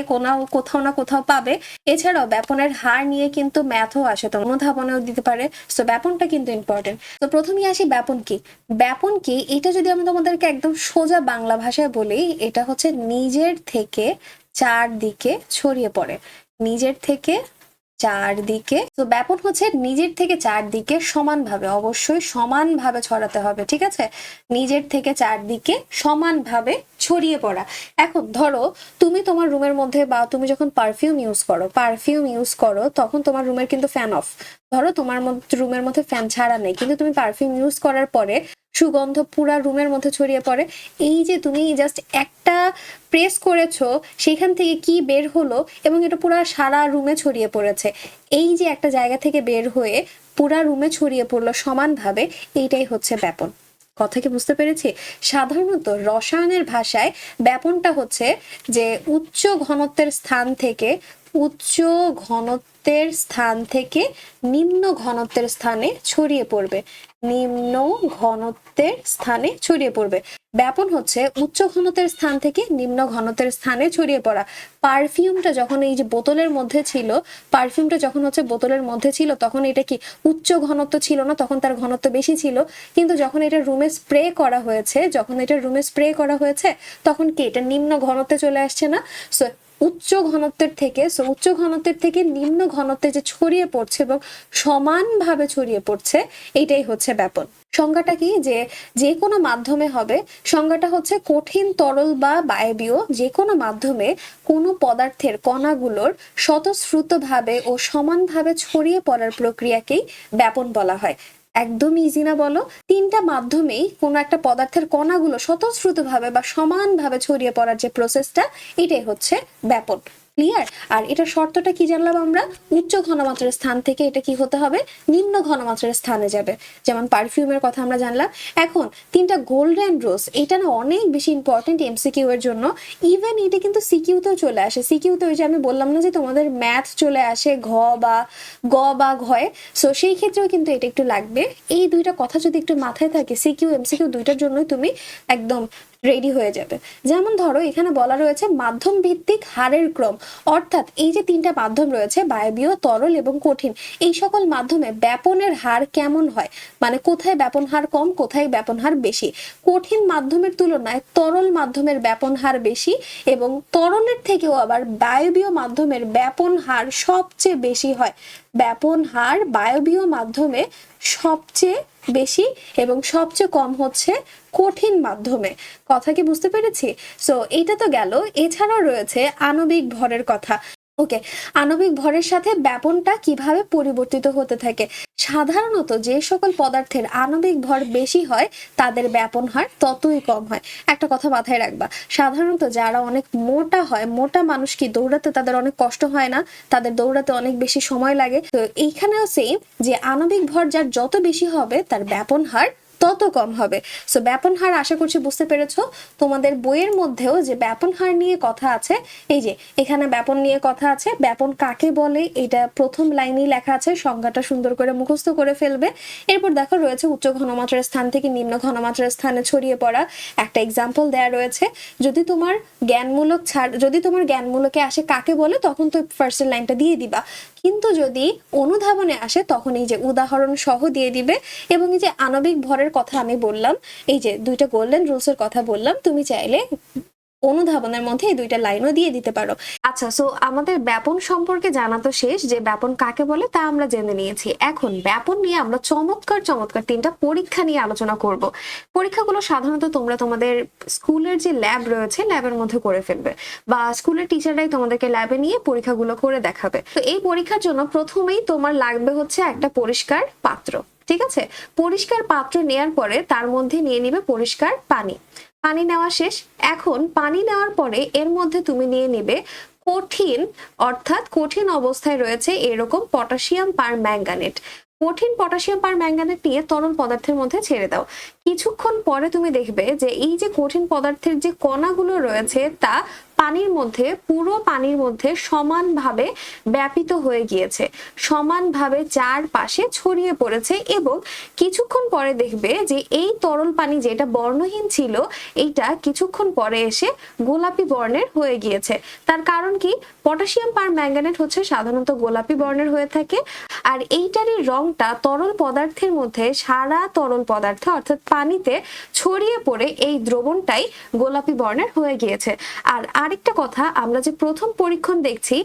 কোথাও না কোথাও পাবে। এছাড়াও ব্যাপনের হার নিয়ে কিন্তু ম্যাথও আসে, তো অনুধাবনেও দিতে পারে। তো ব্যাপনটা কিন্তু ইম্পর্টেন্ট। তো প্রথমেই আসি ব্যাপন কি। ব্যাপন কি, এটা যদি আমি তোমাদেরকে একদম সোজা বাংলা ভাষায় বলি, এটা হচ্ছে নিজের থেকে চারদিকে ছড়িয়ে পড়ে, নিজের থেকে চারদিকে। তো ব্যাপন হচ্ছে নিজের থেকে চারদিকে সমানভাবে, অবশ্যই সমানভাবে ছড়াতে হবে, ঠিক আছে? নিজের থেকে চারদিকে সমানভাবে ছড়িয়ে পড়া। এখন ধরো তুমি তোমার রুমের মধ্যে, বা তুমি যখন পারফিউম ইউজ করো তখন তোমার রুমের কিন্তু ফ্যান অফ। ধরো তোমার রুমের মধ্যে ফ্যান ছাড়া নেই, কিন্তু তুমি পারফিউম ইউজ করার পরে সুগন্ধ পুরা রুমের মধ্যে ছড়িয়ে পড়ে। এই যে তুমি জাস্ট একটা প্রেস করেছো, সেখান থেকে কি বের হলো এবং এটা পুরা সারা রুমে ছড়িয়ে পড়েছে। এই যে একটা জায়গা থেকে বের হয়ে পুরা রুমে ছড়িয়ে পড়লো সমানভাবে, এইটাই হচ্ছে ব্যাপন। কথা কি বুঝতে পেরেছি? সাধারণত রসায়নের ভাষায় ব্যাপনটা হচ্ছে যে উচ্চ ঘনত্বের স্থান থেকে নিম্ন ঘনত্বের স্থানে ছড়িয়ে পড়বে, নিম্ন ঘনত্বের স্থানে ছড়িয়ে পড়বে। ব্যাপন হচ্ছে উচ্চ ঘনত্বের স্থান থেকে নিম্ন ঘনত্বের স্থানে ছড়িয়ে পড়া। পারফিউমটা যখন এই যে বোতলের মধ্যে ছিল, তখন এটা কি উচ্চ ঘনত্ব ছিল না, তখন তার ঘনত্ব বেশি ছিল। কিন্তু যখন এটা রুমে স্প্রে করা হয়েছে তখন কি এটা নিম্ন ঘনত্বে চলে আসছে না? সো উচ্চ ঘনত্বের থেকে, সো উচ্চ ঘনত্বের থেকে নিম্ন ঘনত্বে যে ছড়িয়ে পড়ছে এবং সমানভাবে ছড়িয়ে পড়ছে, এটাই হচ্ছে ব্যাপন। সংজ্ঞাটা কি, যে যে কোনো মাধ্যমে হবে, সংজ্ঞাটা হচ্ছে কঠিন, তরল বা বায়বীয় যে কোনো মাধ্যমে কোনো পদার্থের কণাগুলোর স্বতঃস্ফূর্তভাবে ও সমানভাবে ছড়িয়ে পড়ার প্রক্রিয়াকেই ব্যাপন বলা হয়। একদম ইজি না বলো? তিনটা মাধ্যমেই কোনো একটা পদার্থের কণাগুলো স্বতঃস্ফূর্তভাবে বা সমানভাবে ছড়িয়ে পড়ার যে প্রসেসটা, এটাই হচ্ছে ব্যাপন। ক্লিয়ার? আর এটা শর্তটা কি জানলাম আমরা? উচ্চ ঘনমাত্রার স্থান থেকে এটা কি হতে হবে? নিম্ন ঘনমাত্রার স্থানে যাবে। যেমন পারফিউমের কথা আমরা জানলাম। এখন তিনটা গোল্ডেন রোজ, এটা না অনেক বেশি ইম্পর্টেন্ট এমসিকিউ এর জন্য। ইভেন এটা কিন্তু সিকিউতেও চলে আসে। সিকিউতে ওই যে আমি বললাম না যে তোমাদের ম্যাথ চলে আসে গ বা ঘয়ে, সো সেই ক্ষেত্রেও কিন্তু এটা একটু লাগবে। এই দুইটা কথা যদি একটু মাথায় থাকে, সিকিউ এমসিকিউ দুইটার জন্যই তুমি একদম রেডি হয়ে যাবে। যেমন ধরো এখানে বলা রয়েছে মাধ্যম ভিত্তিক হারের ক্রম, অর্থাৎ এই যে তিনটা মাধ্যম রয়েছে, বায়বীয়, তরল এবং কঠিন, এই সকল মাধ্যমে ব্যাপনের হার কেমন হয়, মানে কোথায় ব্যাপন হার কম, কোথায় ব্যাপন হার বেশি। কঠিন মাধ্যমের তুলনায় তরল মাধ্যমের ব্যাপন হার বেশি, এবং তরলের থেকেও আবার বায়বীয় মাধ্যমের ব্যাপন হার সবচেয়ে বেশি হয়। ব্যাপন হার বায়বীয় মাধ্যমে সবচেয়ে বেশি এবং সবচেয়ে কম হচ্ছে কঠিন মাধ্যমে। কথা কি বুঝতে পেরেছি? সো এইটা তো গেল। এছাড়াও রয়েছে আণবিক ভরের কথা। ওকে, আণবিক ভরের সাথে ব্যাপনটা কিভাবে পরিবর্তিত হতে থাকে। সাধারণত যে সকল পদার্থের আণবিক ভর বেশি হয় তাদের ব্যাপন হার ততই কম হয়। একটা কথা মাথায় রাখবা, সাধারণত যারা অনেক মোটা হয়, মোটা মানুষ কি দৌড়াতে তাদের অনেক কষ্ট হয় না, তাদের দৌড়াতে অনেক বেশি সময় লাগে। তো এইখানেও সেম, যে আণবিক ভর যার যত বেশি হবে তার ব্যাপন হার তত কম হবে। সো ব্যাপন হার আশা করছি বুঝতে পেরেছো। তোমাদের বইয়ের মধ্যেও যে ব্যাপন হার নিয়ে কথা আছে, এই যে এখানে ব্যাপন নিয়ে কথা আছে। ব্যাপন কাকে বলে এটা প্রথম লাইনেই লেখা আছে, সংজ্ঞাটা সুন্দর করে মুখস্থ করে ফেলবে। এরপর দেখো রয়েছে উচ্চ ঘনমাত্রার স্থান থেকে নিম্ন ঘনমাত্রার স্থানে ছড়িয়ে পড়া, একটা এক্সাম্পল দেয়া রয়েছে। যদি তোমার জ্ঞানমূলকে আসে কাকে বলে, তখন তো ফার্স্ট লাইনটা দিয়ে দিবা। কিন্তু যদি অনুধাবনে আসে তখন এই যে উদাহরণ সহ দিয়ে দিবে। এবং এই যে আণবিক ভরের কথা আমি বললাম, এই যে দুইটা গোল্ডেন রুলসের কথা বললাম, তুমি চাইলে অনুধাবনের মধ্যে এই দুইটা লাইনও দিয়ে দিতে পারো। আচ্ছা, সো আমাদের ব্যাপন সম্পর্কে জানা তো শেষ, যে ব্যাপন কাকে বলে তা আমরা জেনে নিয়েছি। এখন ব্যাপন নিয়ে আমরা চমৎকার চমৎকার তিনটা পরীক্ষা নিয়ে আলোচনা করব। পরীক্ষাগুলো সাধারণত তোমরা তোমাদের স্কুলের যে ল্যাব রয়েছে ল্যাবের মধ্যে করে ফেলবে, বা স্কুলের টিচাররাই তোমাদেরকে ল্যাবে নিয়ে পরীক্ষাগুলো করে দেখাবে। তো এই পরীক্ষার জন্য প্রথমেই তোমার লাগবে হচ্ছে একটা পরিষ্কার পাত্র। ঠিক আছে, পরিষ্কার পাত্র নেয়ার পরে তার মধ্যে নিয়ে নিবে পরিষ্কার পানি। পানি নেওয়া শেষ। এখন পানি নেওয়ার পরে এর মধ্যে তুমি নিয়ে নিবে কঠিন, অর্থাৎ কঠিন অবস্থায় রয়েছে এরকম পটাশিয়াম পার ম্যাঙ্গানেট। কঠিন পটাশিয়াম পার ম্যাঙ্গানেট নিয়ে তরল পদার্থের মধ্যে ছেড়ে দাও। কিছুক্ষণ পরে তুমি দেখবে যে এই যে কঠিন পদার্থের যে কণাগুলো রয়েছে তা পানির মধ্যে, পুরো পানির মধ্যে সমানভাবে ব্যাপিত হয়ে গিয়েছে, সমানভাবে চারপাশে ছড়িয়ে পড়েছে। এবং কিছুক্ষণ পরে দেখবে যে এই তরল পানি যেটা বর্ণহীন ছিল, এইটা কিছুক্ষণ পরে এসে গোলাপি বর্ণের হয়ে গিয়েছে। তার কারণ কি? পটাশিয়াম পার ম্যাঙ্গানেট হচ্ছে সাধারণত গোলাপি বর্ণের হয়ে থাকে, আর এইটারই রংটা তরল পদার্থের মধ্যে, সারা তরল পদার্থে অর্থাৎ পানিতে ছড়িয়ে পড়ে এই দ্রবণটাই গোলাপি বর্ণের হয়ে গিয়েছে। আর আরেকটা কথা, আমরা যে প্রথম পরীক্ষণ দেখছি,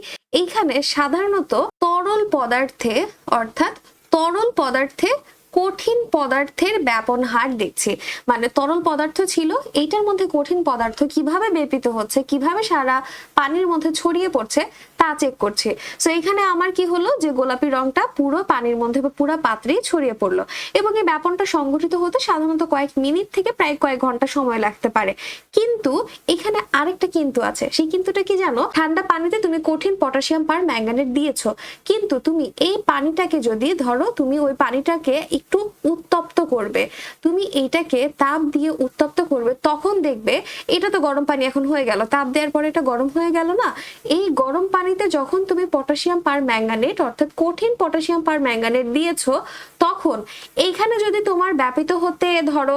এইখানে সাধারণত তরল পদার্থে, অর্থাৎ তরল পদার্থে কঠিন পদার্থের ব্যাপন হার দেখছি। মানে তরল পদার্থ ছিল, এইটার মধ্যে কঠিন পদার্থ কিভাবে ব্যাপিত হচ্ছে, কিভাবে সারা পানির মধ্যে ছড়িয়ে পড়ছে তা চেক করছে। সো এখানে আমার কি হলো, যে গোলাপি রংটা পুরো পানির মধ্যে বা পুরো পাত্রেই ছড়িয়ে পড়লো। এবং এই ব্যাপনটা সংঘটিত হতে সাধারণত কয়েক মিনিট থেকে প্রায় কয়েক ঘন্টা সময় লাগতে পারে। কিন্তু এখানে আরেকটা কিন্তু আছে। সেই কিন্তুটা কি জানো? ঠান্ডা পানিতে তুমি কঠিন পটাশিয়াম পার ম্যাঙ্গানেট দিয়েছো, কিন্তু তুমি এই পানিটাকে যদি ধরো, তুমি ওই পানিটাকে একটু উত্তপ্ত করবে, তুমি এইটাকে তাপ দিয়ে উত্তপ্ত করবে, তখন দেখবে এটা তো গরম পানি এখন হয়ে গেল, তাপ দেওয়ার পরে এটা গরম হয়ে গেল না? এই গরম পানিতে যখন তুমি পটাশিয়াম পার ম্যাঙ্গানেট অর্থাৎ কঠিন পটাশিয়াম পার ম্যাঙ্গানেট দিয়েছো, তখন এইখানে যদি তোমার ব্যাপিত হতে, ধরো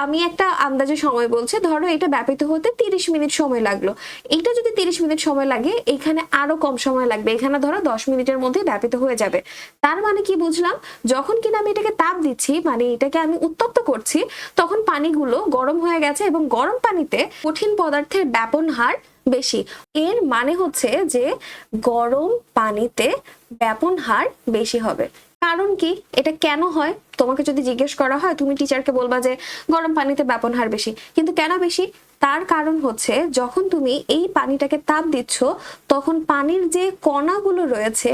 আমি একটা আন্দাজে সময় বলছি, ধরো এটা ব্যাপিত হতে 30 মিনিট সময় লাগলো। এটা যদি 30 মিনিট সময় লাগে, এখানে আরো কম সময় লাগবে, এখানে ধরো 10 মিনিটের মধ্যে ব্যাপিত হয়ে যাবে। তার মানে কি বুঝলাম? যখন কিনা আমি এটাকে তাপ দিচ্ছি, মানে এটাকে আমি উত্তপ্ত করছি, তখন পানিগুলো গরম হয়ে গেছে এবং গরম পানিতে কঠিন পদার্থের ব্যাপন হার বেশি। এর মানে হচ্ছে যে গরম পানিতে ব্যাপন হার বেশি হবে। কারণ কি, এটা কেন হয় তোমাকে যদি জিজ্ঞেস করা হয়, তুমি টিচারকে বলবা যে গরম পানিতে ব্যাপন হার বেশি, কিন্তু কেন বেশি? তার কারণ হচ্ছে যখন তুমি এই পানিটাকে তাপ দিচ্ছ তখন পানির যে কণাগুলো রয়েছে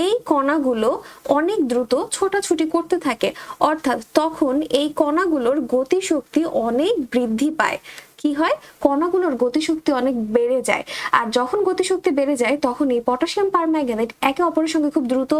এই কণাগুলো অনেক দ্রুত ছোটাছুটি করতে থাকে, অর্থাৎ তখন এই কণাগুলোর গতিশক্তি অনেক বৃদ্ধি পায়। কি হয়, কণাগুলোর গতিশক্তি অনেক বেড়ে যায়। আর যখন গতিশক্তি বেড়ে যায় তখন এই পটাশিয়াম পারম্যাঙ্গানেট একে অপরের সঙ্গে খুব দ্রুত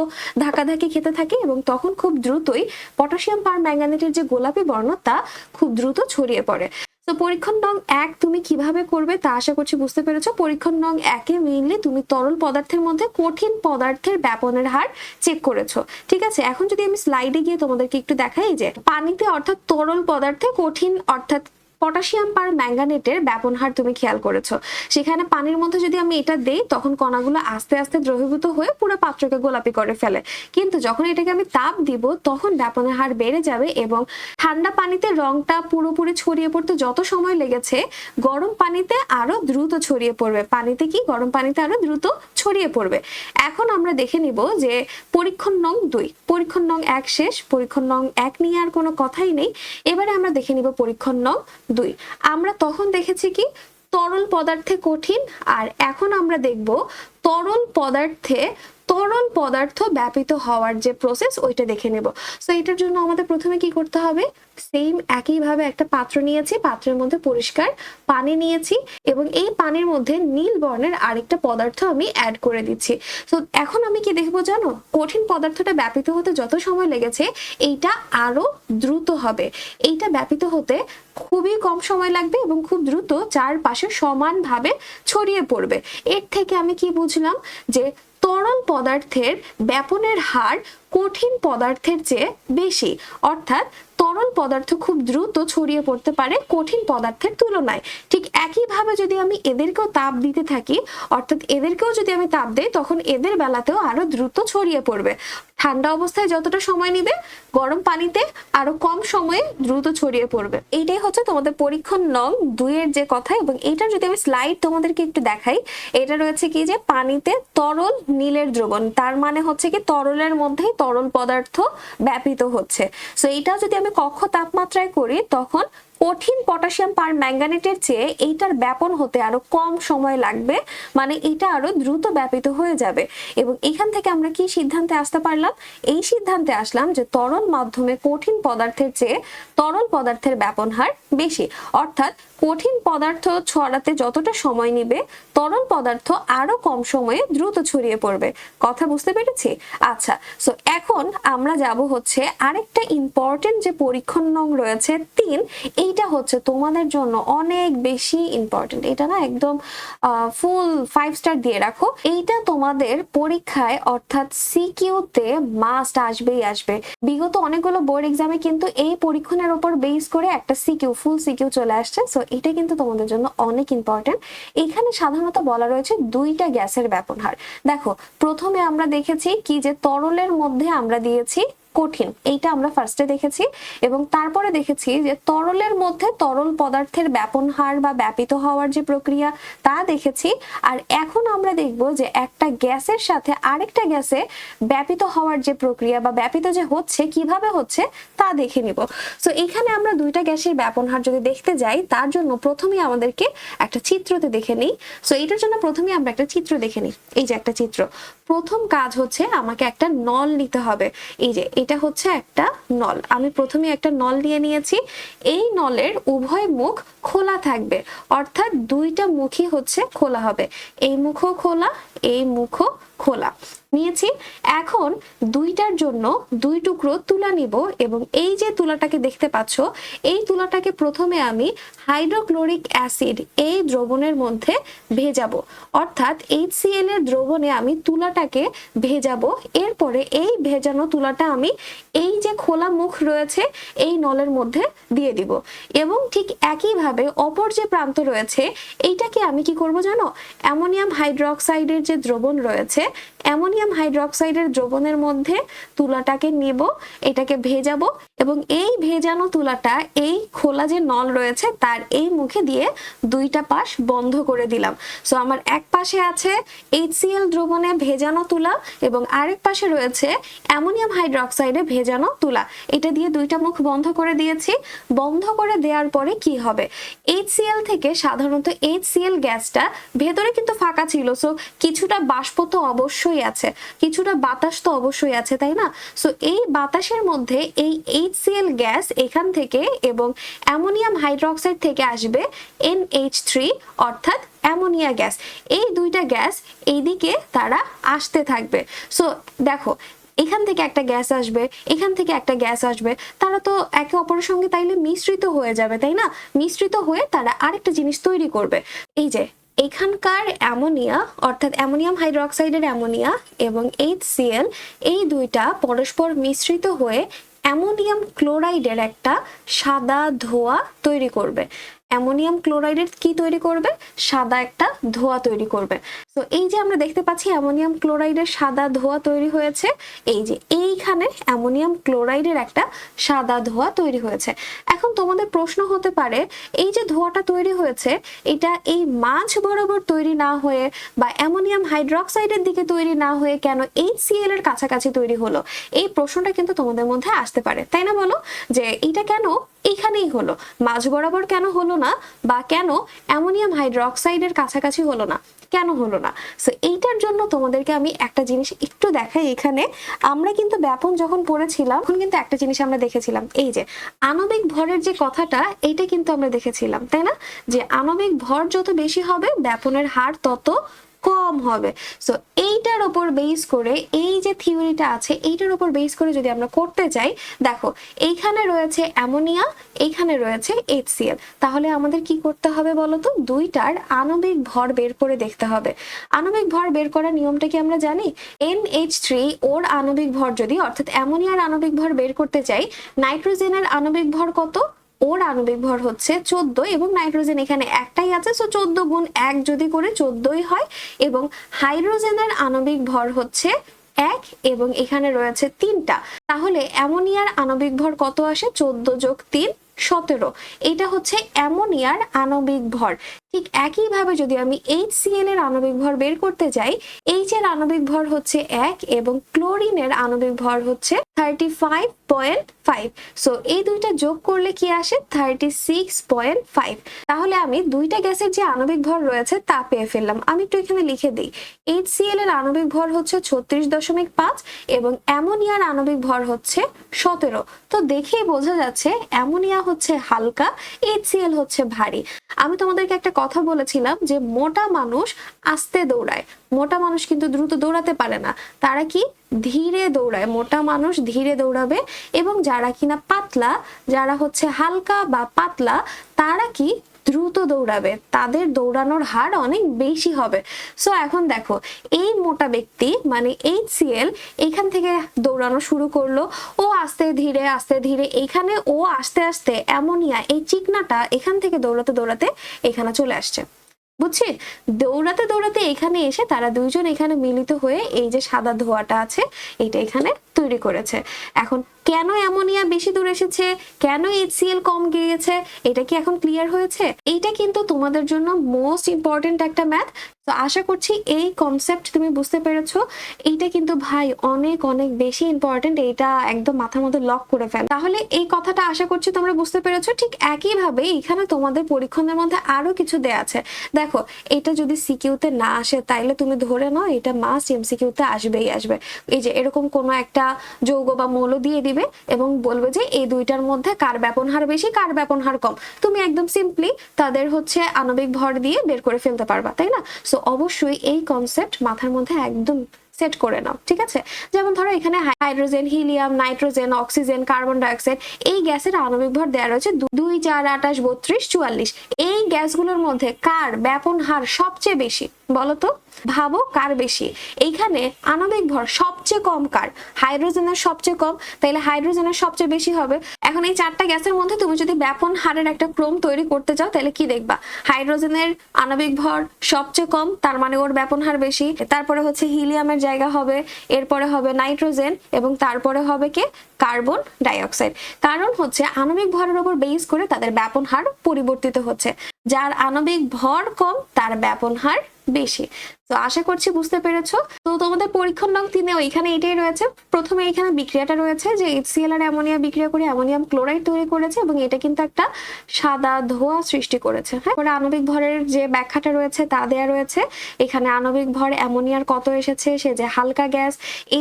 ধাক্কাধাক্কি খেতে থাকে এবং তখন খুব দ্রুতই পটাশিয়াম পারম্যাঙ্গানেটের যে গোলাপি বর্ণ তা খুব দ্রুত ছড়িয়ে পড়ে। তো পরীক্ষণ নং 1 তুমি কিভাবে করবে তা আশা করছি বুঝতে পেরেছো। পরীক্ষণ নং 1 এ মেইনলি তুমি তরল পদার্থের মধ্যে কঠিন পদার্থের ব্যাপনের হার চেক করেছো, ঠিক আছে। এখন যদি আমি স্লাইডে গিয়ে তোমাদেরকে একটু দেখাই যে পানিতে অর্থাৎ তরল পদার্থে কঠিন অর্থাৎ পটাশিয়াম পারম্যাঙ্গানেটের ব্যাপন হার তুমি খেয়াল করেছো। সেখানে পানির মধ্যে যদি আমি এটা দেই তখন কণাগুলো আস্তে আস্তে দ্রবীভূত হয়ে পুরো পাত্রকে গোলাপি করে ফেলে, কিন্তু যখন এটাকে আমি তাপ দিব তখন ব্যাপনের হার বেড়ে যাবে এবং ঠান্ডা পানিতে রংটা পুরোপুরি ছড়িয়ে পড়তে যত সময় লেগেছে গরম পানিতে আরো দ্রুত ছড়িয়ে পড়বে। পানিতে কি, গরম পানিতে আরো দ্রুত ছড়িয়ে পড়বে। এখন আমরা দেখে নিব যে পরীক্ষণ নং 2, পরীক্ষণ নং 1 শেষ, পরীক্ষণ নং 1 নিয়ে আর কোনো কথাই নেই। এবারে আমরা দেখে নিব পরীক্ষণ নং 2। আমরা তখন দেখেছি কি তরল পদার্থে কঠিন, আর এখন আমরা দেখব তরল পদার্থ ব্যাপিত হওয়ার যে প্রসেস ওইটা দেখে নেব। সো এটার জন্য আমাদের প্রথমে কি করতে হবে, সেম একইভাবে একটা পাত্র নিয়েছি, পাত্রের মধ্যে পরিষ্কার পানি নিয়েছি এবং এই পানির মধ্যে নীল বর্ণের আরেকটা পদার্থ আমি অ্যাড করে দিচ্ছি। তো এখন আমি কি দেখবো জানো, কঠিন পদার্থটা ব্যাপিত হতে যত সময় লেগেছে এইটা আরো দ্রুত হবে। এইটা ব্যাপিত হতে খুবই কম সময় লাগবে এবং খুব দ্রুত চারপাশে সমানভাবে ছড়িয়ে পড়বে। এর থেকে আমি কি বুঝলাম যে তরল পদার্থের ব্যাপনের হার কঠিন পদার্থের চেয়ে বেশি, অর্থাৎ তরল পদার্থ খুব দ্রুত ছড়িয়ে পড়তে পারে কঠিন পদার্থের তুলনায়। ঠিক একইভাবে যদি আমি এদেরকেও তাপ দিতে থাকি, অর্থাৎ এদেরকেও যদি আমি তাপ দেই তখন এদের বেলাতেও আরো দ্রুত ছড়িয়ে পড়বে। ঠান্ডা অবস্থায় যতটা সময় নিবে গরম পানিতে আরো কম সময়ে দ্রুত ছড়িয়ে পড়বে। এইটাই হচ্ছে তোমাদের পরীক্ষণ নং 2 এর যে কথা। এবং এটা যদি আমি স্লাইড তোমাদেরকে একটু দেখাই, এটা রয়েছে কি যে পানিতে তরল নীলের দ্রবণ, তার মানে হচ্ছে কি তরলের মধ্যেই তরল পদার্থ ব্যাপিত হচ্ছে। সো এইটা যদি আমি কক্ষ তাপমাত্রায় করি তখন কঠিন পটাশিয়াম পারম্যাঙ্গানেটের চেয়ে এইটার ব্যাপন হতে আরো কম সময় লাগবে, মানে এটা আরো দ্রুত ব্যাপিত হয়ে যাবে। এবং এখান থেকে আমরা কি সিদ্ধান্তে আসতে পারলাম, এই সিদ্ধান্তে আসলাম যে তরল মাধ্যমে কঠিন পদার্থের চেয়ে তরল পদার্থের ব্যাপন হার বেশি, অর্থাৎ কঠিন পদার্থ ছড়াতে যতটা সময় নিবে তরল পদার্থ আরো কম সময়ে দ্রুত ছড়িয়ে পড়বে। কথা বুঝতে পেরেছি? আচ্ছা, সো এখন আমরা যাব হচ্ছে আরেকটা ইম্পর্টেন্ট যে পরীক্ষণ নং রয়েছে 3। এইটা হচ্ছে তোমাদের জন্য অনেক বেশি ইম্পর্টেন্ট, এটা না একদম ফুল 5 স্টার দিয়ে রাখো। এইটা তোমাদের পরীক্ষায় অর্থাৎ সিকিউতে মাস্ট আসবেই আসবে। বিগত অনেকগুলো বোর্ড এক্সামে কিন্তু এই পরীক্ষণের উপর বেস করে একটা সিকিউ, ফুল সিকিউ চলে আসছে। সো এটা কিন্তু তোমাদের জন্য অনেক ইম্পর্টেন্ট। এখানে সাধারণত বলা রয়েছে 2টা গ্যাসের ব্যাপন হার। দেখো, প্রথমে আমরা দেখেছি কি যে তরলের মধ্যে আমরা দিয়েছি কঠিন, এইটা আমরা ফার্স্টে দেখেছি, এবং তারপরে দেখেছি যে তরলের মধ্যে তরল পদার্থের ব্যাপন হার বা ব্যাপিত হওয়ার যে প্রক্রিয়া তা দেখেছি। আর এখন আমরা দেখব যে একটা গ্যাসের সাথে আরেকটা গ্যাসে ব্যাপিত হওয়ার যে প্রক্রিয়া বা ব্যাপিত যে হচ্ছে কিভাবে হচ্ছে তা দেখে নিব। সো এখানে আমরা 2টা গ্যাসের ব্যাপন হার যদি দেখতে যাই তার জন্য প্রথমেই আমাদেরকে একটা চিত্রতে দেখে নিই। সো এটার জন্য প্রথমেই আমরা একটা চিত্র দেখে নিই। এই যে একটা চিত্র, প্রথম কাজ হচ্ছে আমাকে একটা নল নিতে হবে। এই যে এটা হচ্ছে একটা নল, আমি প্রথমে একটা নল নিয়ে নিয়েছি। এই নলের উভয় মুখ খোলা থাকবে, অর্থাৎ 2টা মুখই হচ্ছে খোলা হবে। এই মুখও খোলা, এই মুখও খোলা নিয়েছি। এখন 2টার জন্য 2 টুকরো তুলা নিব এবং এই যে তুলাটাকে দেখতে পাচ্ছ এই তুলাটাকে প্রথমে আমি হাইড্রোক্লোরিক অ্যাসিড এই দ্রবণের মধ্যে ভেজাবো, অর্থাৎ HCl এর দ্রবণে আমি তুলাটাকে ভেজাবো। এরপরে এই ভেজানো তুলাটা আমি এই যে খোলা মুখ রয়েছে এই নলের মধ্যে দিয়ে দিব এবং ঠিক একইভাবে অপর যে প্রান্ত রয়েছে এইটাকে আমি কি করব জানো, অ্যামোনিয়াম হাইড্রোক্সাইডের যে দ্রবণ রয়েছে অ্যামোনিয়াম হাইড্রোক্সাইডের দ্রবণের মধ্যে তুলাটাকে নিব, এটাকে ভেজাবো এবং এই ভেজানো তুলাটা এই খোলা যে নল রয়েছে তার এই মুখে দিয়ে দুইটা পাশ বন্ধ করে দিলাম। সো আমার এক পাশে আছে HCl দ্রবণে ভেজানো তুলা এবং আরেক পাশে রয়েছে অ্যামোনিয়াম হাইড্রোক্সাইডে ভেজানো তুলা। এটা দিয়ে দুইটা মুখ বন্ধ করে দিয়েছি। বন্ধ করে দেওয়ার পরে কি হবে, HCl থেকে সাধারণত HCl গ্যাসটা ভেতরে কিন্তু ফাঁকা ছিল, সো কিছুটা বাষ্প তো অবশ্যই আছে, কিছুটা বাতাস তো অবশ্যই আছে, তাই না? সো এই বাতাসের মধ্যে এই HCl গ্যাস এখান থেকে এবং অ্যামোনিয়াম হাইড্রোক্সাইড থেকে আসবে NH3 অর্থাৎ অ্যামোনিয়া গ্যাস। এই দুইটা গ্যাস এইদিকে তারা আসতে থাকবে। সো দেখো, এখান থেকে একটা গ্যাস আসবে, এখান থেকে একটা গ্যাস আসবে, তারা তো একে অপরের সঙ্গে তাইলে মিশ্রিত হয়ে যাবে, তাই না? মিশ্রিত হয়ে তারা আরেকটা জিনিস তৈরি করবে। এই যে এখানকার অ্যামোনিয়া অর্থাৎ অ্যামোনিয়াম হাইড্রোক্সাইডের অ্যামোনিয়া এবং HCl এই দুইটা পরস্পর মিশ্রিত হয়ে অ্যামোনিয়াম ক্লোরাইডের একটা সাদা ধোঁয়া তৈরি করবে। অ্যামোনিয়াম ক্লোরাইডের কি তৈরি করবে? সাদা একটা ধোঁয়া তৈরি করবে। তো এই যে আমরা দেখতে পাচ্ছি অ্যামোনিয়াম ক্লোরাইডের সাদা ধোঁয়া তৈরি হয়েছে, এই যে এইখানে অ্যামোনিয়াম ক্লোরাইডের একটা সাদা ধোঁয়া তৈরি হয়েছে। এখন তোমাদের প্রশ্ন হতে পারে, এই যে ধোঁয়াটা তৈরি হয়েছে এটা এই মাঝ বরাবর তৈরি না হয়ে বা অ্যামোনিয়াম হাইড্রোক্সাইডের দিকে তৈরি না হয়ে কেন HCl এর কাছাকাছি তৈরি হলো? এই প্রশ্নটা কিন্তু তোমাদের মধ্যে আসতে পারে, তাই না? বলো যে এটা কেন এইখানেই হলো, মাঝ বরাবর কেন হলো না, বা কেন অ্যামোনিয়াম হাইড্রোক্সাইডের কাছাকাছি হলো না, কেন হলো না? সো এইটার জন্য তোমাদেরকে আমি একটা জিনিস একটু দেখাই। এখানে আমরা কিন্তু ব্যাপন যখন পড়েছিলাম তখন কিন্তু একটা জিনিস আমরা দেখেছিলাম, এই যে আণবিক ভরের যে কথাটা, এইটা কিন্তু আমরা দেখেছিলাম, তাই না? যে আণবিক ভর যত বেশি হবে ব্যাপনের হার তত কম হবে। সো এইটার উপর বেস করে এই যে থিওরিটা আছে এইটার উপর বেস করে যদি আমরা করতে চাই, দেখো এইখানে রয়েছে অ্যামোনিয়া, এইখানে রয়েছে HCl, তাহলে আমাদের কি করতে হবে বলতো? দুইটার আণবিক ভর বের করে দেখতে হবে। আণবিক ভর বের করার নিয়মটা কি আমরা জানি? NH3 ওর আণবিক ভর যদি অর্থাৎ অ্যামোনিয়ার আণবিক ভর বের করতে চাই, নাইট্রোজেনের আণবিক ভর কত? ওর আণবিক ভর হচ্ছে 14 এবং নাইট্রোজেন এখানে একটাই আছে, সো 14 গুণ 1 যদি করে 14ই হয়। এবং হাইড্রোজেনের আণবিক ভর হচ্ছে 1 এবং এখানে রয়েছে 3টা, তাহলে অ্যামোনিয়ার আণবিক ভর কত আসে? 14 যোগ 3 17। এটা হচ্ছে অ্যামোনিয়ার আণবিক ভর। ঠিক একইভাবে যদি আমি HCl এর আণবিক ভর বের করতে যাই, H এর আণবিক ভর হচ্ছে 1 এবং ক্লোরিনের আণবিক ভর হচ্ছে 35.5। সো এই দুইটা যোগ করলে কি আসে? 36.5। তাহলে আমি দুইটা গ্যাসের যে আণবিক ভর রয়েছে তা পেয়ে ফেললাম। আমি একটু এখানে লিখে দিই, HCl এর আণবিক ভর হচ্ছে 36.5 এবং অ্যামোনিয়ার আণবিক ভর হচ্ছে 17। তো দেখেই বোঝা যাচ্ছে অ্যামোনিয়া হচ্ছে হালকা, HCl হচ্ছে ভারী। আমি তোমাদেরকে একটা কথা বলেছিলাম যে মোটা মানুষ আস্তে দৌড়ায়, মোটা মানুষ কিন্তু দ্রুত দৌড়াতে পারে না, তারা কি ধীরে দৌড়ায়। মোটা মানুষ ধীরে দৌড়াবে এবং যারা কিনা পাতলা, যারা হচ্ছে হালকা বা পাতলা, তারা কি দ্রুত দৌড়াবে, তাদের দৌড়ানোর হার অনেক বেশি হবে। সো এখন দেখো এই মোটা ব্যক্তি মানে HCl এখান থেকে দৌড়ানো শুরু করলো, ও আস্তে ধীরে এখানে ও আস্তে আস্তে অ্যামোনিয়া এই চিকনাটা এখান থেকে দৌড়াতে দৌড়াতে এখানে চলে আসছে, বুঝছি? দৌড়াতে দৌড়াতে এখানে এসে তারা দুইজন এখানে মিলিত হয়ে এই যে সাদা ধোঁয়াটা আছে এটা এখানে তৈরি করেছে। এখন কেন অ্যামোনিয়া বেশি দূর এসেছে, কেন HCl কম গিয়েছে, এটা কি এখন ক্লিয়ার হয়েছে? এইটা কিন্তু তোমাদের জন্য মোস্ট ইম্পর্টেন্ট একটা ম্যাথ। তো আশা করছি এই কনসেপ্ট তুমি বুঝতে পেরেছো। এইটা কিন্তু ভাই অনেক অনেক বেশি ইম্পর্টেন্ট, এইটা একদম মাথার মধ্যে লক করে ফেল। তাহলে এই কথাটা আশা করছি তোমরা বুঝতে পেরেছো। ঠিক একইভাবে এখানে তোমাদের পরীক্ষণের মধ্যে আরো কিছু দেয়া আছে। দেখো এটা যদি সিকিউতে না আসে তাইলে তুমি ধরে নাও এটা মাস্ট MCQতে আসবেই আসবে। এই যে এরকম কোনো একটা যৌগ বা মৌল দিয়ে দিবে এবং বলবে যে এই দুইটার মধ্যে কার ব্যাপন হার বেশি কার ব্যাপন হার কম, তুমি একদম সিম্পলি তাদের হচ্ছে আণবিক ভর দিয়ে বের করে ফেলতে পারবা, তাই না? সো অবশ্যই এই কনসেপ্ট মাথার মধ্যে একদম সেট করে নাও, ঠিক আছে? যেমন ধরো এখানে hydrogen, helium, nitrogen, oxygen, carbon dioxide এই গ্যাসের আণবিক ভর দেওয়া রয়েছে 2, 4, 28, 32, 44। এই গ্যাসগুলোর মধ্যে কার ব্যাপন হার সবচেয়ে বেশি বলতো? ভাবো কার বেশি। এইখানে আণবিক ভর সবচেয়ে কম কার? হাইড্রোজেনের সবচেয়ে কম, তাইলে হাইড্রোজেনের সবচেয়ে বেশি হবে। এখন এই চারটা গ্যাসের মধ্যে তুমি যদি ব্যাপন হারের একটা ক্রম তৈরি করতে চাও তাহলে কি দেখবা? হাইড্রোজেনের আণবিক ভর সবচেয়ে কম, তার মানে ওর ব্যাপন হার বেশি। তারপরে হচ্ছে হিলিয়ামের জায়গা হবে, এরপরে হবে নাইট্রোজেন এবং তারপরে হবে কে কার্বন ডাইঅক্সাইড। কারণ হচ্ছে আণবিক ভরের উপর বেস করে তাদের ব্যাপন হার পরিবর্তিত হচ্ছে। যার আণবিক ভর কম তার ব্যাপন হার বেশি। তো আশা করছি বুঝতে পেরেছো। তো তোমাদের পরীক্ষণ নং 3 এখানে এটাই রয়েছে। প্রথমে এখানে বিক্রিয়াটা রয়েছে যে HCl আর অ্যামোনিয়া বিক্রিয়া করে অ্যামোনিয়াম ক্লোরাইড তৈরি করেছে এবং এটা কিন্তু একটা সাদা ধোঁয়া সৃষ্টি করেছে। হ্যাঁ, পরে আণবিক ভরের যে ব্যাখ্যাটা রয়েছে তা দেয়া রয়েছে। এখানে আণবিক ভর অ্যামোনিয়ার কত এসেছে, সে যে হালকা গ্যাস,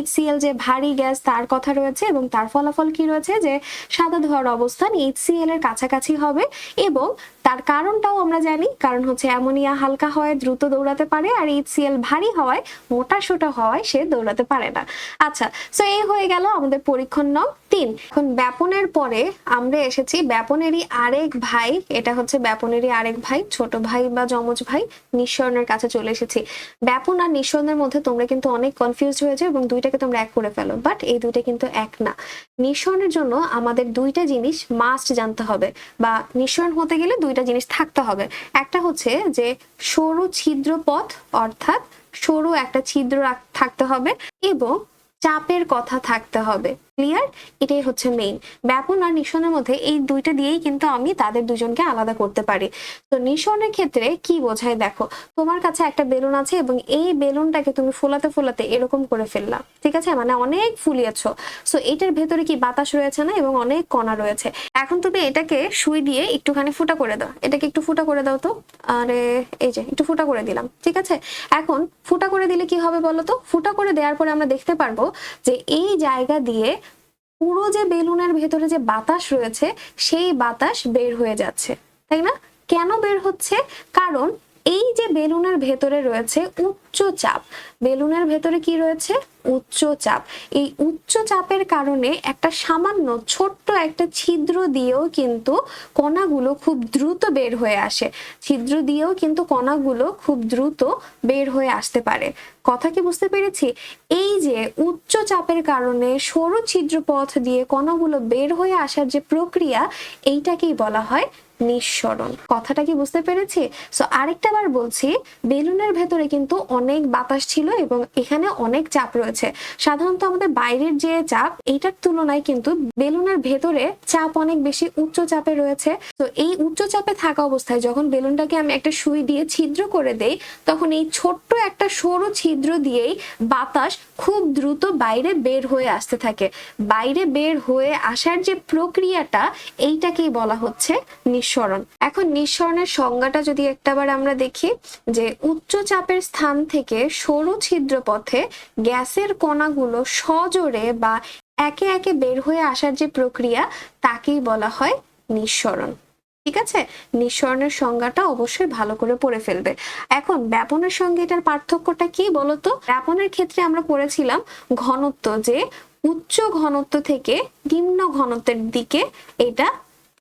HCl যে ভারী গ্যাস তার কথা রয়েছে এবং তার ফলাফল কি রয়েছে যে সাদা ধোঁয়ার অবস্থান HCl এর কাছাকাছি হবে। এবং তার কারণটাও আমরা জানি, কারণ হচ্ছে অ্যামোনিয়া হালকা হয় দ্রুত দৌড়াতে পারে আর HCl ভারী হওয়ায় মোটা সোটা হওয়ায় সে দৌড়াতে পারে না। আচ্ছা, সো এই হয়ে গেল আমাদের পরীক্ষণ নং 3। এখন ব্যাপনের পরে আমরা এসেছি ব্যাপনেরই আরেক ভাই, এটা হচ্ছে ব্যাপনেরই আরেক ভাই, ছোট ভাই বা যমজ ভাই নিঃসরণের কাছে চলে এসেছি। ব্যাপন আর নিঃসরণের মধ্যে তোমরা কিন্তু অনেক কনফিউজড হয়েছে এবং দুইটাকে তোমরা এক করে ফেলো, বাট এই দুইটা কিন্তু এক না। নিঃসরণের জন্য আমাদের দুইটা জিনিস মাস্ট জানতে হবে, বা নিঃসরণ হতে গেলে দুইটা জিনিস থাকতে হবে। একটা হচ্ছে যে সরু ছিদ্র পথ, অর্থাৎ সরু একটা ছিদ্র থাকতে হবে এবং চাপের কথা থাকতে হবে। ক্লিয়ার? এটাই হচ্ছে মেইন। ব্যাপন আর নিঃসরণের মধ্যে এই দুইটা দিয়েই কিন্তু আমি তাদের দুজনকে আলাদা করতে পারি। তো নিঃসরণের ক্ষেত্রে কি বোঝায় দেখো, তোমার কাছে একটা বেলুন আছে এবং এই বেলুনটাকে তুমি ফোলাতে ফোলাতে এরকম করে ফেললা, ঠিক আছে, মানে অনেক ফুলিয়েছো। সো এটার ভেতরে কি বাতাস রয়েছে না এবং অনেক কণা রয়েছে। এখন তুমি এটাকে সুই দিয়ে একটুখানি ফুটা করে দাও, এটাকে একটু ফুটা করে দাও তো। আরে এই যে একটু ফুটা করে দিলাম, ঠিক আছে। এখন ফুটা করে দিলে কি হবে বলো তো? ফুটা করে দেওয়ার পরে আমরা দেখতে পারবো যে এই জায়গা দিয়ে পুরো যে বেলুনের ভেতরে যে বাতাস রয়েছে সেই বাতাস বের হয়ে যাচ্ছে, তাই না? কেন বের হচ্ছে? কারণ এই যে বেলুনের ভেতরে রয়েছে উচ্চ চাপ, বেলুনের ভেতরে কি রয়েছে? উচ্চ চাপ। এই উচ্চ চাপের কারণে একটা সামান্য ছোট্ট একটা ছিদ্র দিয়েও কিন্তু কণাগুলো খুব দ্রুত বের হয়ে আসে। ছিদ্র দিয়েও কিন্তু কণাগুলো খুব দ্রুত বের হয়ে আসতে পারে। কথা কি বুঝতে পেরেছি? এই যে উচ্চ চাপের কারণে সরু ছিদ্রপথ দিয়ে কণাগুলো বের হয়ে আসার যে প্রক্রিয়া, এইটাকেই বলা হয় নিঃসরণ। কথাটা কি বুঝতে পেরেছি? সো আরেকটা বার বলছি, বেলুনের ভেতরে কিন্তু অনেক বাতাস ছিল এবং এখানে অনেক চাপ রয়েছে। সাধারণত আমাদের বাইরের যে চাপ, এইটার তুলনায় কিন্তু বেলুনের ভেতরে চাপ অনেক বেশি উচ্চ চাপে রয়েছে। তো এই উচ্চ চাপে থাকা অবস্থায় যখন বেলুনটাকে আমি একটা সুই দিয়ে ছিদ্র করে দেই, তখন এই ছোট্ট একটা সরু ছিদ্র দিয়েই বাতাস খুব দ্রুত বাইরে বের হয়ে আসতে থাকে। বাইরে বের হয়ে আসার যে প্রক্রিয়াটা, এইটাকেই বলা হচ্ছে নিঃসরণ। এখন নিঃসরণের সংজ্ঞাটা যদি একটাবার আমরা দেখি, যে উচ্চ চাপের স্থান থেকে সরু ছিদ্রপথে গ্যাসের কণাগুলো সজোরে বা একে একে বের হয়ে আসার যে প্রক্রিয়া, তাকেই বলা হয় নিঃসরণ। ঠিক আছে, নিঃসরণের সংজ্ঞাটা অবশ্যই ভালো করে পড়ে ফেলবে। এখন ব্যাপনের সঙ্গে এটার পার্থক্যটা কি বলতো? ব্যাপনের ক্ষেত্রে আমরা পড়েছিলাম ঘনত্ব, যে উচ্চ ঘনত্ব থেকে নিম্ন ঘনত্বের দিকে এটা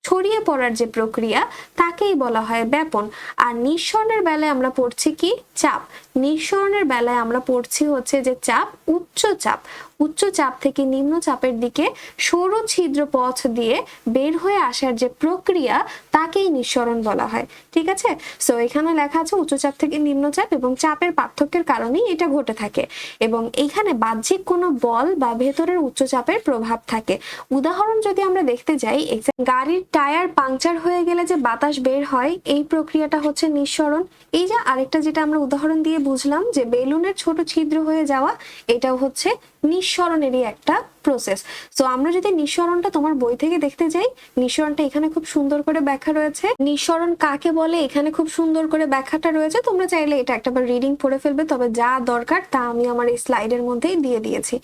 ছড়িয়ে পড়ার যে প্রক্রিয়া, তাকেই বলা হয় ব্যাপন। আর নিঃসরণের বেলায় আমরা পড়ছি কি? চাপ। নিঃসরণের বেলায় আমরা পড়ছি হচ্ছে যে চাপ, উচ্চ চাপ। উচ্চ চাপ থেকে নিম্ন চাপের দিকে সরু ছিদ্র পথ দিয়ে বের হয়ে আসার যে প্রক্রিয়া, তাকেই নিঃসরণ বলা হয়। ঠিক আছে, সো এখানে লেখা আছে উচ্চ চাপ থেকে নিম্ন চাপ এবং চাপের পার্থক্যের কারণেই এটা ঘটে থাকে এবং এখানে বাহ্যিক কোনো বল বা ভেতরের উচ্চ চাপের প্রভাব থাকে। উদাহরণ যদি আমরা দেখতে যাই, গাড়ির টায়ার পাংচার হয়ে গেলে যে বাতাস বের হয়, এই প্রক্রিয়াটা হচ্ছে নিঃসরণ। এই যে আরেকটা যেটা আমরা উদাহরণ দিয়ে বুঝলাম যে বেলুনের ছোট ছিদ্র হয়ে যাওয়া, এটাও হচ্ছে নিঃসরণেরই একটা প্রসেস। সো আমরা যদি নিঃসরণটা তোমার বই থেকে দেখতে যাই, নিঃসরণটা এখানে খুব সুন্দর করে ব্যাখ্যা রয়েছে। নিঃসরণ কাকে বলে এখানে খুব সুন্দর করে ব্যাখ্যাটা রয়েছে। তোমরা চাইলে এটা একটাবার রিডিং পড়ে ফেলবে, তবে যা দরকার তা আমি আমার এই স্লাইডের মধ্যেই দিয়ে দিয়েছি।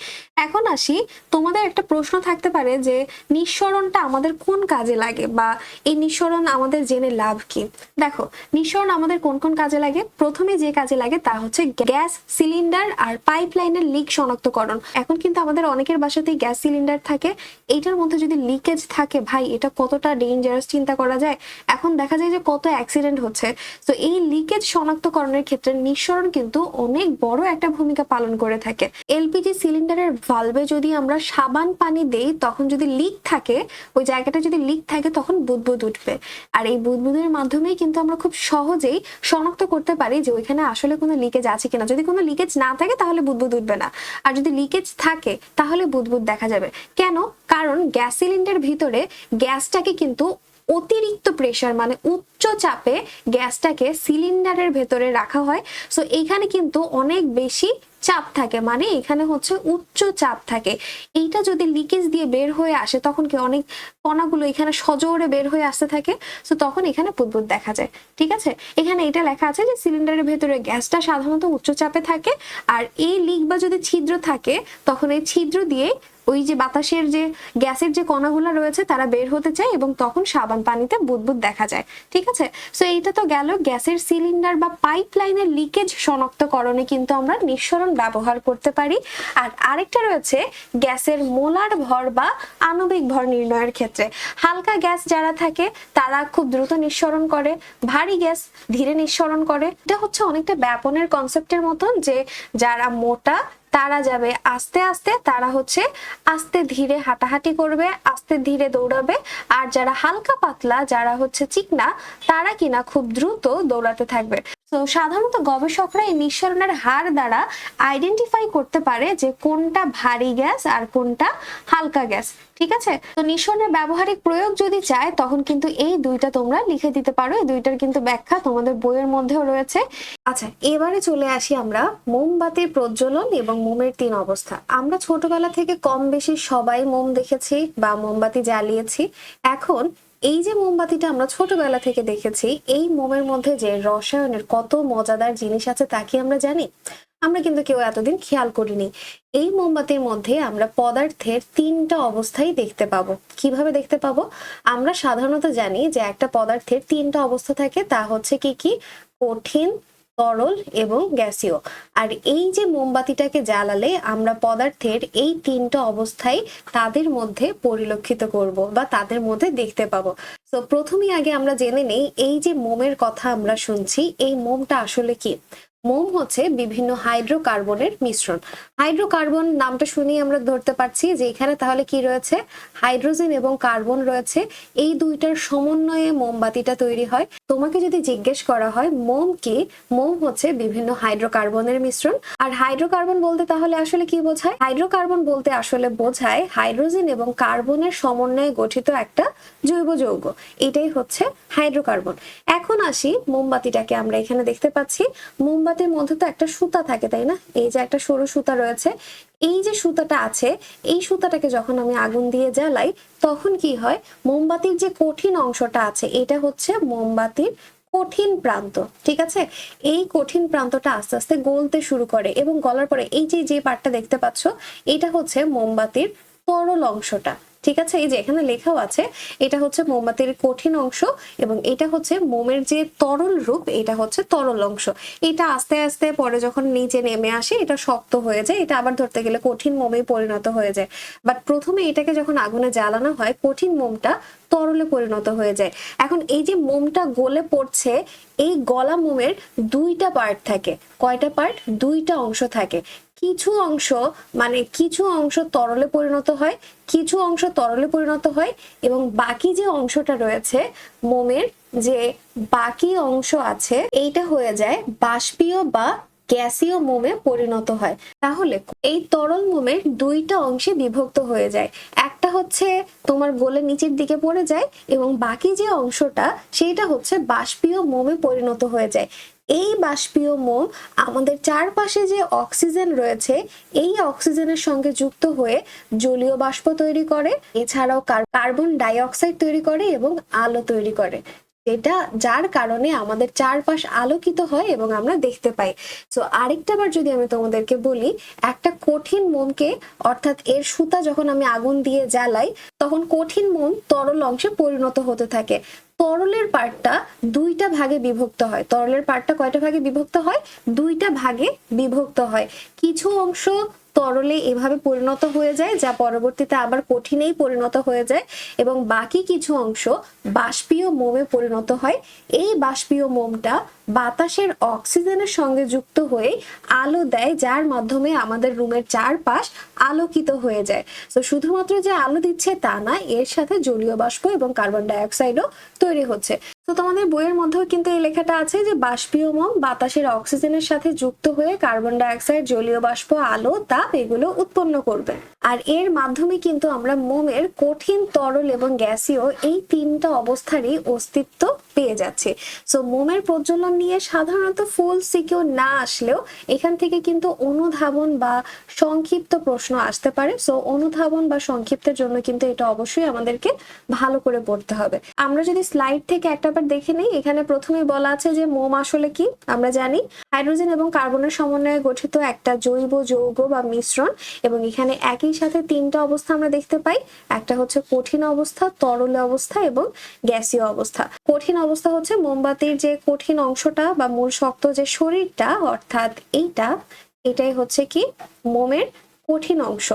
এখন আসি, তোমাদের একটা প্রশ্ন থাকতে পারে যে নিঃসরণটা আমাদের কোন কাজে লাগে, বা এই নিঃসরণ আমাদের জেনে লাভ কি? দেখো, নিঃসরণ আমাদের কোন কোন কাজে লাগে? প্রথমে যে কাজে লাগে তা হচ্ছে গ্যাস সিলিন্ডার আর পাইপলাইনের লিক শনাক্তকরণ। এখন কিন্তু আমাদের অনেকের বাসাতে যদি গ্যাস সিলিন্ডার থাকে, এইটার মধ্যে যদি লিকেজ থাকে, ভাই এটা কতটা ডেঞ্জারাস চিন্তা করা যায়। এখন দেখা যায় যে কত অ্যাক্সিডেন্ট হচ্ছে। তো এই লিকেজ শনাক্তকরণের ক্ষেত্রে নিঃসরণ কিন্তু অনেক বড় একটা ভূমিকা পালন করে থাকে। এলপিজি সিলিন্ডারের ভালভে যদি আমরা সাবান পানি দেই, তখন যদি লিক থাকে, ওই জায়গাটা যদি লিক থাকে, তখন বুদবুদ উঠবে। আর এই বুদবুদের মাধ্যমেই কিন্তু আমরা খুব সহজেই শনাক্ত করতে পারি যে ওইখানে আসলে কোনো লিকেজ আছে কিনা। যদি কোনো লিকেজ না থাকে তাহলে বুদবুদ উঠবে না, আর যদি লিকেজ থাকে তাহলে বুদবুদ দেখা যাবে। কেন? কারণ গ্যাস সিলিন্ডার ভিতরে গ্যাসটাকে কিন্তু অতিরিক্ত প্রেসার মানে উচ্চ চাপে গ্যাসটাকে সিলিন্ডারের ভেতরে রাখা হয়। সো এখানে কিন্তু অনেক বেশি চাপ থাকে, মানে এখানে হচ্ছে উচ্চ চাপ থাকে। এইটা যদি লিকেজ দিয়ে বের হয়ে আসে, তখন কি অনেক কণাগুলো এখানে সজোরে বের হয়ে আসতে থাকে। সো তখন এখানে বুদবুদ দেখা যায়। ঠিক আছে, এখানে এটা লেখা আছে যে সিলিন্ডারের ভেতরে গ্যাসটা সাধারণত উচ্চ চাপে থাকে, আর এই লিক বা যদি ছিদ্র থাকে, তখন এই ছিদ্র দিয়ে ওই যে বাতাসের যে গ্যাসের যে কণাগুলো রয়েছে তারা বের হতে চায়, এবং তখন সাবান পানিতে বুদবুদ দেখা যায়। ঠিক আছে, সো এইটা তো গেল গ্যাসের সিলিন্ডার বা পাইপ লাইনের লিকেজ শনাক্তকরণে কিন্তু আমরা নিঃসরণ ব্যবহার করতে পারি। আর আরেকটা রয়েছে গ্যাসের মোলার ভর বা আণবিক ভর নির্ণয়ের ক্ষেত্রে। হালকা গ্যাস যারা থাকে তারা খুব দ্রুত নিঃসরণ করে, ভারী গ্যাস ধীরে নিঃসরণ করে। এটা হচ্ছে অনেকটা ব্যাপনের কনসেপ্টের মতন, যে যারা মোটা তারা যাবে আস্তে আস্তে, তারা হচ্ছে আস্তে ধীরে হাঁটাহাঁটি করবে, আস্তে ধীরে দৌড়াবে। আর যারা হালকা পাতলা, যারা হচ্ছে চিকনা, তারা কিনা খুব দ্রুত দৌড়াতে থাকবে। তো সাধারণত গবেষকরা এই নিঃসরণের হার দ্বারা আইডেন্টিফাই করতে পারে যে কোনটা ভারী গ্যাস আর কোনটা হালকা গ্যাস। ঠিক আছে, তো নিঃসরণের ব্যবহারিক প্রয়োগ যদি চায়, তখন কিন্তু এই দুইটা তোমরা লিখে দিতে পারো। এই দুইটার কিন্তু ব্যাখ্যা তোমাদের বইয়ের মধ্যেও রয়েছে। আচ্ছা, এবারে চলে আসি আমরা মোমবাতির প্রজ্বলন এবং মোমের 3 অবস্থা। আমরা ছোটবেলা থেকে কম বেশি সবাই মোম দেখেছি বা মোমবাতি জ্বালিয়েছি। এখন এই যে মোমবাতিটা আমরা ছোটবেলা থেকে দেখেছি, এই মোমের মধ্যে যে রসায়নের কত মজাদার জিনিস আছে তা কি আমরা জানি? আমরা কিন্তু কেউ এতদিন খেয়াল করিনি। এই মোমবাতির মধ্যে আমরা পদার্থের 3টা অবস্থাই দেখতে পাবো। কিভাবে দেখতে পাবো? আমরা সাধারণত জানি যে একটা পদার্থের 3টা অবস্থা থাকে, তা হচ্ছে কি কি? কঠিন, তরল এবং গ্যাসীয়। আর এই যে মোমবাতিটাকে জ্বালালে আমরা পদার্থের এই 3টা অবস্থায় তাদের মধ্যে পরিলক্ষিত করব বা তাদের মধ্যে দেখতে পাবো। তো প্রথমেই আগে আমরা জেনে নেই, এই যে মোমের কথা আমরা শুনছি, এই মোমটা আসলে কি? মোম হচ্ছে বিভিন্ন হাইড্রোকার্বনের মিশ্রণ। হাইড্রোকার্বন নামটা শুনেই আমরা ধরতে পারছি যে এখানে তাহলে কি রয়েছে? হাইড্রোজেন এবং কার্বন রয়েছে। এই দুইটার সমন্বয়ে মোমবাতিটা তৈরি হয়। তোমাকে যদি জিজ্ঞেস করা হয় মোম কি, মোম হচ্ছে বিভিন্ন হাইড্রোকার্বনের মিশ্রণ। আর হাইড্রোকার্বন বলতে তাহলে আসলে কি বোঝায়? হাইড্রোকার্বন বলতে আসলে বোঝায় হাইড্রোজেন এবং কার্বনের সমন্বয়ে গঠিত একটা জৈব যৌগ। এটাই হচ্ছে হাইড্রোকার্বন। এখন আসি মোমবাতিটাকে আমরা এখানে দেখতে পাচ্ছি। মোমবাতির মধ্যে তো একটা সুতা থাকে, তাই না? এই যে একটা সরু সুতা রয়েছে, এই যে সুতাটা আছে, এই সুতাটাকে যখন আমি আগুন দিয়ে জ্বালাই, তখন কি হয়? মোমবাতির যে কঠিন অংশটা আছে, এটা হচ্ছে মোমবাতির কঠিন প্রান্ত। ঠিক আছে, এই কঠিন প্রান্তটা আস্তে আস্তে গলতে শুরু করে, এবং গলার পরে এই যে যে পার্টটা দেখতে পাচ্ছ, এটা হচ্ছে মোমবাতির তরল অংশটা। ঠিক আছে, এই যে এখানে লেখাও আছে, এটা হচ্ছে মোমবাতির কঠিন অংশ, এবং এটা হচ্ছে মোমের যে তরল রূপ, এটা হচ্ছে তরল অংশ। এটা আস্তে আস্তে পরে যখন নিচে নেমে আসে, এটা শক্ত হয়ে যায়, এটা আবার ধরতে গেলে কঠিন মোমে পরিণত হয়ে যায়। বাট প্রথমে এটাকে যখন আগুনে জ্বালানো হয়, কঠিন মোমটা তরলে পরিণত হয়ে যায়। এখন এই যে মোমটা গলে পড়ছে, এই গলা মোমের 2টা পার্ট থাকে। কয়টা পার্ট? 2টা অংশ থাকে। কিছু অংশ তরলে পরিণত হয়, কিছু অংশ তরলে পরিণত হয়, এবং বাকি যে অংশটা রয়েছে মোমের, যে বাকি অংশ আছে, এইটা হয়ে যায় বাষ্পীয় বা গ্যাসীয় মোমে পরিণত হয়। তাহলে এই তরল মোমের 2টা অংশে বিভক্ত হয়ে যায়। একটা হচ্ছে তোমার গলে নিচের দিকে পড়ে যায়, এবং বাকি যে অংশটা সেটা হচ্ছে বাষ্পীয় মোমে পরিণত হয়ে যায়। এই বাষ্পীয় মোম আমাদের চারপাশে যে অক্সিজেন রয়েছে, এই অক্সিজেনের সঙ্গে যুক্ত হয়ে জলীয় বাষ্প তৈরি করে, এছাড়াও কার্বন ডাই অক্সাইড তৈরি করে এবং আলো তৈরি করে, এটা যার কারণে আমাদের চারপাশ আলোকিত হয় এবং আমরা দেখতে পাই। সো আরেকটা বার যদি আমি তোমাদেরকে বলি, একটা কঠিন মোমকে, অর্থাৎ এর সুতা যখন আমি আগুন দিয়ে জ্বালাই, তখন কঠিন মোম তরল অংশে পরিণত হতে থাকে। তরলের পার্টটা দুইটা ভাগে বিভক্ত হয়। তরলের পার্টটা কয়টা ভাগে বিভক্ত হয়? দুইটা ভাগে বিভক্ত হয়। কিছু অংশ তরলে এভাবে পরিণত হয়ে যায়, যা পরবর্তীতে আবার কঠিনেই পরিণত হয়ে যায়, এবং বাকি কিছু অংশ বাষ্পীয় মোমে পরিণত হয়। এই বাষ্পীয় মোমটা বাতাসের অক্সিজেনের সঙ্গে যুক্ত হয়ে আলো দেয়, যার মাধ্যমে আমাদের রুমের চারপাশ আলোকিত হয়ে যায়। তো শুধুমাত্র যে আলো দিচ্ছে তা না, এর সাথে জলীয় বাষ্প এবং কার্বন ডাই অক্সাইডও তৈরি হচ্ছে। তো তোমাদের বইয়ের মধ্যেও কিন্তু এই লেখাটা আছে যে বাষ্পীয় মোম বাতাসের অক্সিজেনের সাথে যুক্ত হয়ে কার্বন ডাই অক্সাইড, জলীয় বাষ্প, আলো, তাপ এগুলো উৎপন্ন করবে। আর এর মাধ্যমে কিন্তু আমরা মোমের কঠিন, তরল এবং গ্যাসীয় এই তিনটা অবস্থারই অস্তিত্ব পেয়ে যাচ্ছে। সো মোমের প্রজ্বলন নিয়ে সাধারণত ফুল সিকিউ না আসলেও এখান থেকে কিন্তু অনুধাবন বা সংক্ষিপ্ত প্রশ্ন আসতে পারে। সো অনুধাবন বা সংক্ষিপ্তের জন্য কিন্তু এটা অবশ্যই আমাদেরকে ভালো করে পড়তে হবে। আমরা যদি স্লাইড থেকে একটাবার দেখে নিই, এখানে প্রথমেই বলা আছে যে মোম আসলে কি। আমরা জানি হাইড্রোজেন এবং কার্বনের সমন্বয়ে গঠিত একটা জৈব যৌগ বা মিশ্রণ, এবং এখানে একই সাথে তিনটা অবস্থা আমরা দেখতে পাই। একটা হচ্ছে কঠিন অবস্থা, তরল অবস্থা এবং গ্যাসীয় অবস্থা। কঠিন অবস্থা হচ্ছে মোমবাতির যে কঠিন অংশটা বা মূল শক্ত যে শরীরটা, অর্থাৎ এটাই হচ্ছে কি মোমের কঠিন অংশ।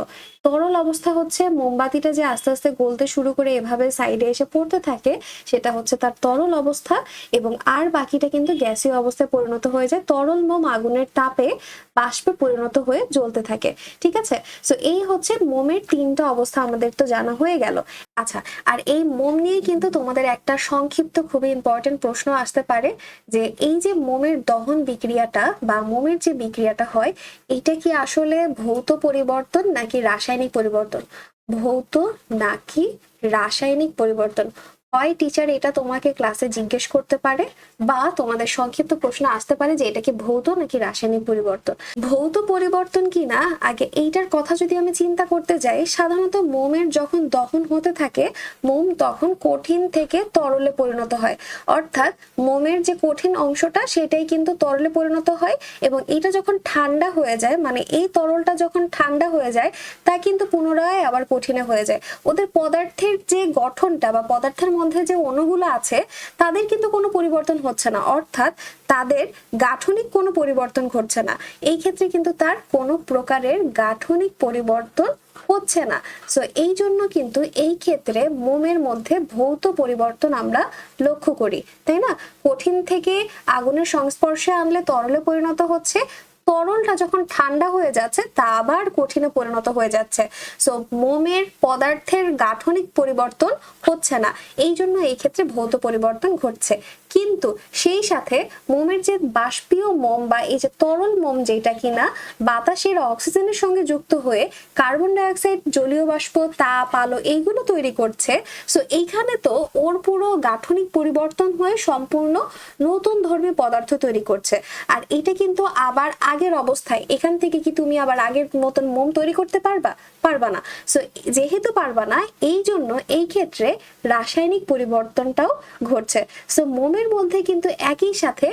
তরল অবস্থা হচ্ছে মোমবাতিটা যে আস্তে আস্তে গলতে শুরু করে এভাবে সাইডে এসে পড়তে থাকে, সেটা হচ্ছে তার তরল অবস্থা। এবং আর বাকিটা কিন্তু গ্যাসীয় অবস্থায় পরিণত হয়ে যায়। তরল মোম আগুনের তাপে বাষ্পে পরিণত হয়ে জ্বলতে থাকে। ঠিক আছে, সো এই হচ্ছে মোমের তিনটা অবস্থা আমাদের তো জানা হয়ে গেল। আচ্ছা, আর এই মোম নিয়ে কিন্তু তোমাদের একটা সংক্ষিপ্ত খুবই ইম্পর্টেন্ট প্রশ্ন আসতে পারে যে এই যে মোমের দহন বিক্রিয়াটা বা মোমের যে বিক্রিয়াটা হয়, এটা কি আসলে ভৌত পরিবর্তন নাকি রাসায়নিক পরিবর্তন? ভৌত নাকি রাসায়নিক পরিবর্তন? হয় টিচার এটা তোমাকে ক্লাসে জিজ্ঞেস করতে পারে, বা তোমাদের সংক্ষিপ্ত প্রশ্ন আসতে পারে যে এটা কি ভৌত নাকি রাসায়নিক পরিবর্তন। ভৌত পরিবর্তন কি না, আগে এইটার কথা যদি আমি চিন্তা করতে যাই, সাধারণত মোমের যখন দহন হতে থাকে, মোম তখন কঠিন থেকে তরলে পরিণত হয়। অর্থাৎ মোমের যে কঠিন অংশটা সেটাই কিন্তু তরলে পরিণত হয়, এবং এটা যখন ঠান্ডা হয়ে যায়, মানে এই তরলটা যখন ঠান্ডা হয়ে যায়, তা কিন্তু পুনরায় আবার কঠিনে হয়ে যায়। ওদের পদার্থের যে গঠনটা বা পদার্থের মধ্যে যে অণুগুলো আছে তাদের কিন্তু কোনো পরিবর্তন হচ্ছে না, অর্থাৎ তাদের গাঠনিক কোনো পরিবর্তন ঘটছে না। এই ক্ষেত্রে কিন্তু তার কোনো প্রকারের গাঠনিক পরিবর্তন হচ্ছে না। সো এই জন্য কিন্তু এই ক্ষেত্রে মোমের মধ্যে ভৌত পরিবর্তন আমরা লক্ষ্য করি, তাই না? কঠিন থেকে আগুনের সংস্পর্শে আনলে তরলে পরিণত হচ্ছে, তরলটা যখন ঠান্ডা হয়ে যাচ্ছে তা আবার কঠিনে পরিণত হয়ে যাচ্ছে। সো মোমের পদার্থের গাঠনিক পরিবর্তন হচ্ছে না, এই জন্য এই ক্ষেত্রে ভৌত পরিবর্তন ঘটছে। কিন্তু সেই সাথে মোমের যে বাষ্পীয় মোম বা এই যে তরল মোম, যেটা কিনা বাতাসের অক্সিজেনের সঙ্গে যুক্ত হয়ে কার্বন ডাই অক্সাইড, জলীয় বাষ্প, তাপ, আলো এইগুলো তৈরি করছে। সো এইখানে তো ওর পুরো গাঠনিক পরিবর্তন হয়ে সম্পূর্ণ নতুন ধর্মী পদার্থ তৈরি করছে। আর এটা কিন্তু আবার আগের অবস্থায়, এখান থেকে কি তুমি আবার আগের মতন মোম তৈরি করতে পারবা না। সো যেহেতু পারবা না, এই জন্য এই ক্ষেত্রে রাসায়নিক পরিবর্তনটাও ঘটছে। সো মোমের মধ্যে কিন্তু একই সাথে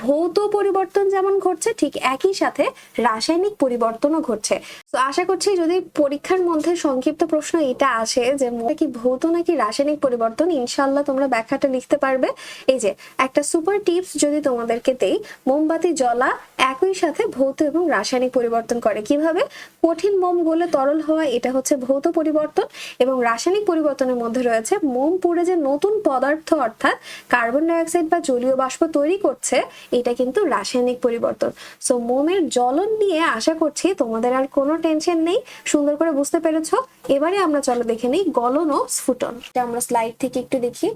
ভৌত পরিবর্তন যেমন ঘটছে, ঠিক একই সাথে রাসায়নিক পরিবর্তনও ঘটছে। তো আশা করছি যদি পরীক্ষার মধ্যে সংক্ষিপ্ত প্রশ্ন এটা আসে যে মোমটা কি ভৌত নাকি রাসায়নিক পরিবর্তন, ইনশাল্লাহ তোমরা ব্যাখ্যাটা লিখতে পারবে। এই যে একটা সুপার টিপস যদি তোমাদেরকে দেই, মোমবাতি জ্বলা একই সাথে ভৌত এবং রাসায়নিক পরিবর্তন করে। কিভাবে? কঠিন মোম গলে তরল হওয়া, এটা হচ্ছে ভৌত পরিবর্তন, এবং রাসায়নিক পরিবর্তনের মধ্যে রয়েছে মোম পুড়ে যে নতুন পদার্থ অর্থাৎ কার্বন ডাই অক্সাইড বা জলীয় বাষ্প তৈরি করছে, এটা কিন্তু রাসায়নিক পরিবর্তন। সো মোমের জ্বলন নিয়ে আশা করছি তোমাদের আর কোনো টেনশন নেই, সুন্দর করে বুঝতে পেরেছো। এবারে আমরা চলো দেখে নিই গলন ও স্ফুটন। আমরা স্লাইড থেকে একটু দেখি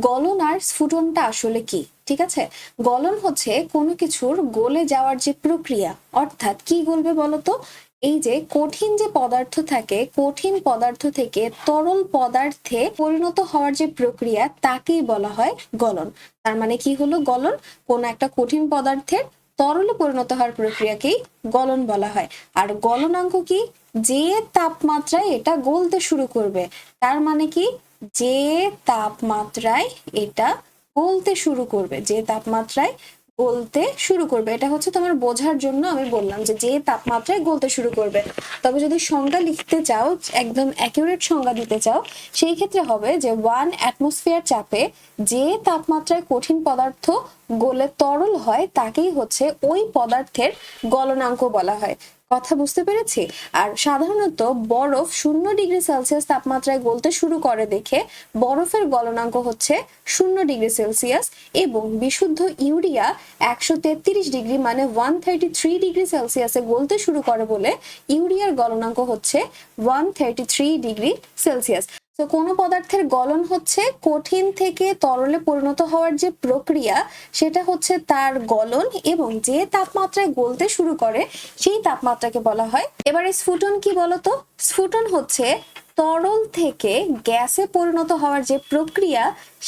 গলন আর স্ফুটনটা আসলে কি। ঠিক আছে, গলন হচ্ছে কোনো কিছুর গলে যাওয়ার যে প্রক্রিয়া, অর্থাৎ কি গলবে বলতো? এই যে কঠিন যে পদার্থ থাকে, কঠিন পদার্থ থেকে তরল পদার্থে পরিণত হওয়ার যে প্রক্রিয়া, তাকেই বলা হয় গলন। তার মানে কি হলো গলন? কোন একটা কঠিন পদার্থের তরলে পরিণত হওয়ার প্রক্রিয়াকেই গলন বলা হয়। আর গলনাঙ্ক কি? যে তাপমাত্রায় এটা গলতে শুরু করবে। তার মানে কি? যে তাপমাত্রায় এটা গলতে শুরু করবে, যে তাপমাত্রায় গলতে শুরু করবে। এটা হচ্ছে তোমার বোঝার জন্য আমি বললাম যে যে তাপমাত্রায় গলতে শুরু করবে। তবে যদি সংজ্ঞা লিখতে চাও, একদম অ্যাকিউরেট সংজ্ঞা দিতে চাও, সেই ক্ষেত্রে হবে যে 1 অ্যাটমসফিয়ার চাপে যে তাপমাত্রায় কঠিন পদার্থ গলে তরল হয় তাকেই হচ্ছে ওই পদার্থের গলনাঙ্ক বলা হয়। কথা বুঝতে পেরেছি? আর সাধারণত বরফ 0 ডিগ্রি সেলসিয়াস তাপমাত্রায় গলতে শুরু করে দেখে বরফের গলনাঙ্ক হচ্ছে 0 ডিগ্রি সেলসিয়াস, এবং বিশুদ্ধ ইউরিয়া 133 ডিগ্রি মানে 133 ডিগ্রি সেলসিয়াসে গলতে শুরু করে বলে ইউরিয়ার গলনাঙ্ক হচ্ছে 133 ডিগ্রি সেলসিয়াস। তো কোনো পদার্থের গলন হচ্ছে কঠিন থেকে তরলে পরিণত হওয়ার যে প্রক্রিয়া, সেটা হচ্ছে তার গলন, এবং যে তাপমাত্রায় গলতে শুরু করে সেই তাপমাত্রাকে বলা হয়। এবারে স্ফুটন কি বলতো? স্ফুটন হচ্ছে তরল থেকে গ্যাসে পরিণত হওয়ার যে প্রক্রিয়া,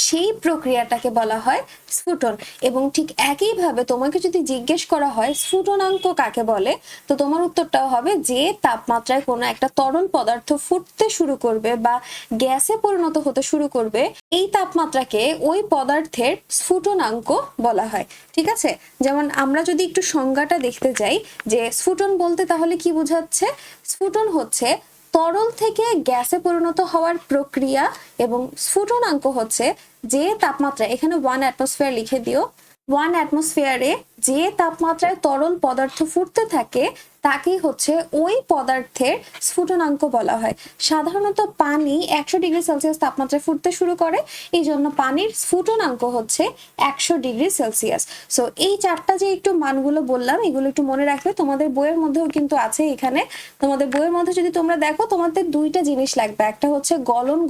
সেই প্রক্রিয়াটাকে বলা হয় স্ফুটন। এবং ঠিক একইভাবে তোমাকে যদি জিজ্ঞেস করা হয় স্ফুটনাঙ্ক কাকে বলে, তো তোমার উত্তরটাও হবে যে তাপমাত্রায় কোনো একটা তরল পদার্থ ফুটতে শুরু করবে বা গ্যাসে পরিণত হতে শুরু করবে, এই তাপমাত্রাকে ওই পদার্থের স্ফুটনাঙ্ক বলা হয়। ঠিক আছে? যেমন আমরা যদি একটু সংজ্ঞাটা দেখতে যাই যে স্ফুটন বলতে তাহলে কি বোঝাচ্ছে। স্ফুটন হচ্ছে তরল থেকে গ্যাসে পরিণত হওয়ার প্রক্রিয়া, এবং স্ফুটনাঙ্ক হচ্ছে যে তাপমাত্রা, এখানে 1 অ্যাটমসফিয়ার লিখে দিও, 1 অ্যাটমসফিয়ারে যে তাপমাত্রায় তরল পদার্থ ফুটতে থাকে তাকেই হচ্ছে ওই পদার্থের স্ফুটনাঙ্ক বলা হয়। সাধারণত পানি 100 ডিগ্রি সেলসিয়াস তাপমাত্রায় ফুটতে শুরু করে, এই জন্য পানির স্ফুটনাঙ্ক হচ্ছে 100 ডিগ্রি সেলসিয়াস। সো এই চারটা যে একটু মানগুলো বললাম, এগুলো একটু মনে রাখবে, তোমাদের বইয়ের মধ্যেও কিন্তু আছে। এখানে তোমাদের বইয়ের মধ্যে যদি তোমরা দেখো, তোমাদের দুইটা জিনিস লাগবে, একটা হচ্ছে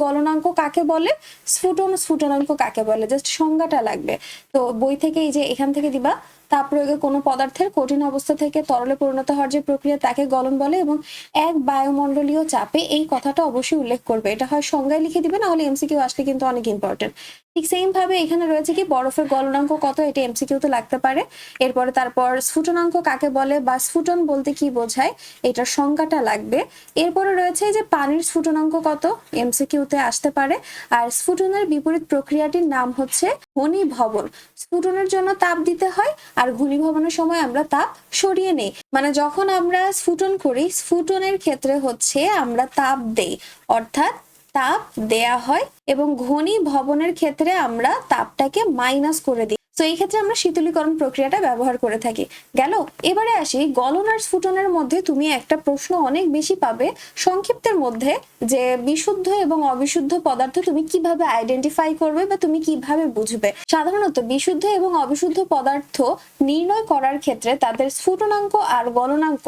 গলনাঙ্ক কাকে বলে, স্ফুটনাঙ্ক কাকে বলে, জাস্ট সংজ্ঞাটা লাগবে। তো বই থেকে এই যে এখান থেকে দিবা, তাপ প্রয়োগে কোনো পদার্থের কঠিন অবস্থা থেকে তরলে পরিণত হওয়ার যে প্রক্রিয়া তাকে গলন বলে, এবং এক বায়ুমণ্ডলীয় চাপে, এই কথাটা অবশ্যই উল্লেখ করবে। এটা হয় সংজ্ঞায় লিখে দিবে, না হলে এমসিকিউ আসলে কিন্তু অনেক ইম্পর্টেন্ট। ঠিক সেম ভাবে এখানে রয়েছে কি বরফের গলনাঙ্ক কত, এটা এমসিকিউ তো লাগতে পারে। এরপরে তারপর স্ফুটনাঙ্ক কাকে বলে বা স্ফুটন বলতে কি বোঝায়, এটার সংজ্ঞাটা লাগবে। এরপরে রয়েছে যে পানির স্ফুটনাঙ্ক কত, এমসিকিউতে আসতে পারে। আর স্ফুটনের বিপরীত প্রক্রিয়াটির নাম হচ্ছে ঘনীভবন। স্ফুটনের জন্য তাপ দিতে হয়, আর ঘনীভবনের সময় আমরা তাপ সরিয়ে নেই। মানে যখন আমরা স্ফুটন করি, স্ফুটনের ক্ষেত্রে হচ্ছে আমরা তাপ দেই, অর্থাৎ তাপ দেয়া হয়, এবং ঘনীভবনের ক্ষেত্রে আমরা তাপটাকে মাইনাস করে দিই। তো এই ক্ষেত্রে আমরা শীতলীকরণ প্রক্রিয়াটা ব্যবহার করে থাকি। গেল। এবারে আসি গলন আর স্ফুটনের মধ্যে তুমি একটা প্রশ্ন অনেক বেশি পাবে সংক্ষিপ্তের মধ্যে, যে বিশুদ্ধ এবং অবিশুদ্ধ পদার্থ তুমি কিভাবে আইডেন্টিফাই করবে বা তুমি কিভাবে বুঝবে। সাধারণত বিশুদ্ধ এবং অবিশুদ্ধ পদার্থ নির্ণয় করার ক্ষেত্রে তাদের স্ফুটনাঙ্ক আর গলনাঙ্ক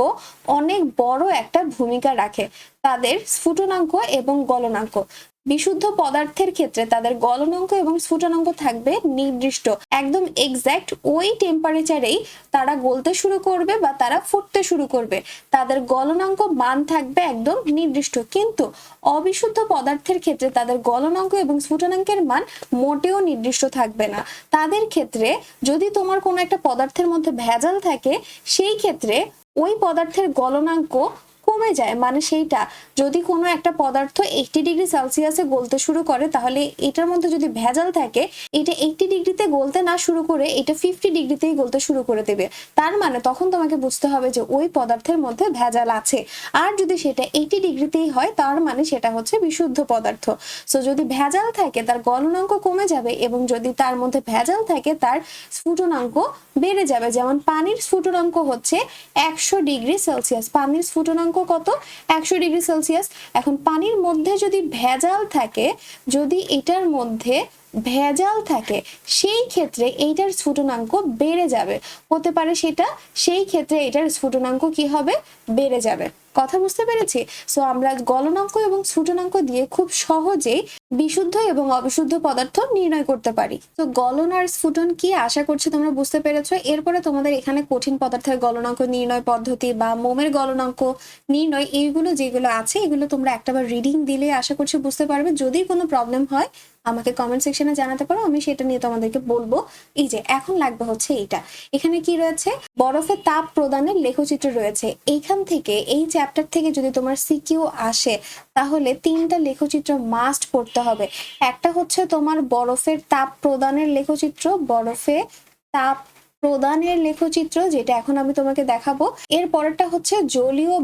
অনেক বড় একটা ভূমিকা রাখে। তাদের স্ফুটনাঙ্ক এবং গলনাঙ্ক, বিশুদ্ধ পদার্থের ক্ষেত্রে তাদের গলনাঙ্ক এবং স্ফুটনাঙ্ক থাকবে নির্দিষ্ট, একদম এক্সাক্ট ওই টেম্পারেচারেই তারা গলতে শুরু করবে বা তারা ফুটতে শুরু করবে। তাদের গলনাঙ্ক মান থাকবে একদম নির্দিষ্ট। কিন্তু অবিশুদ্ধ পদার্থের ক্ষেত্রে তাদের গলনাঙ্ক এবং স্ফুটনাঙ্কের মান মোটেও নির্দিষ্ট থাকবে না। তাদের ক্ষেত্রে যদি তোমার কোনো একটা পদার্থের মধ্যে ভেজাল থাকে, সেই ক্ষেত্রে ওই পদার্থের গলনাঙ্ক কমে যায়। মানে সেইটা যদি কোনো একটা পদার্থ 80 ডিগ্রি সেলসিয়াসে গলতে শুরু করে, তাহলে এটার মধ্যে যদি ভেজাল থাকে, এটা 80 ডিগ্রিতে গলতে না শুরু করে এটা 50 ডিগ্রিতেই গলতে শুরু করে দেবে। তার মানে তখন তোমাকে বুঝতে হবে যে ওই পদার্থের মধ্যে ভেজাল আছে। আর যদি সেটা 80 ডিগ্রিতেই হয়, তার মানে সেটা হচ্ছে বিশুদ্ধ পদার্থ। সো যদি ভেজাল থাকে, তার গলনাঙ্ক কমে যাবে, এবং যদি তার মধ্যে ভেজাল থাকে, তার স্ফুটনাঙ্ক বেড়ে যাবে। যেমন পানির স্ফুটনাঙ্ক হচ্ছে 100 ডিগ্রি সেলসিয়াস। পানির স্ফুটনাঙ্ক কত? 100 ডিগ্রি সেলসিয়াস। এখন পানির মধ্যে যদি ভেজাল থাকে, যদি এটার মধ্যে ভেজাল থাকে, সেই ক্ষেত্রে এইটার স্ফুটনাঙ্ক বেড়ে যাবে। হতে পারে সেটা, সেই ক্ষেত্রে এটার স্ফুটনাঙ্ক কি হবে? বেড়ে যাবে। কথা বুঝতে পেরেছি? সো আমরা গলনাঙ্ক এবং স্ফুটনাঙ্ক দিয়ে খুব সহজেই বিশুদ্ধ এবং অবিশুদ্ধ পদার্থ নির্ণয় করতে পারি। তো গলন আর স্ফুটন কি, আশা করছি তোমরা বুঝতে পেরেছো। এরপরে তোমাদের এখানে কঠিন পদার্থের গলনাঙ্ক নির্ণয় পদ্ধতি বা মোমের গলনাঙ্ক নির্ণয়, এইগুলো যেগুলো আছে, এগুলো তোমরা একটাবার রিডিং দিলে আশা করছি বুঝতে পারবে। যদি কোনো প্রবলেম হয় আমাকে কমেন্ট সেকশনে জানাতে পারো, আমি সেটা নিয়ে তোমাদেরকে বলবো। এই যে এখন লাগবে হচ্ছে এইটা, এখানে কি রয়েছে? বরফে তাপ প্রদানের লেখচিত্র রয়েছে। এইখান থেকে, এই চ্যাপ্টার থেকে যদি তোমার সিকিউ আসে, তাহলে 3টা লেখচিত্র মাস্ট পড়তে হবে। একটা হচ্ছে তোমার বরফের তাপ প্রদানের লেখচিত্র, বরফে তাপ প্রদানের লেখচিত্র, যেটা এখন আমি তোমাকে দেখাবো। এর পরেরটা হচ্ছে জলীয়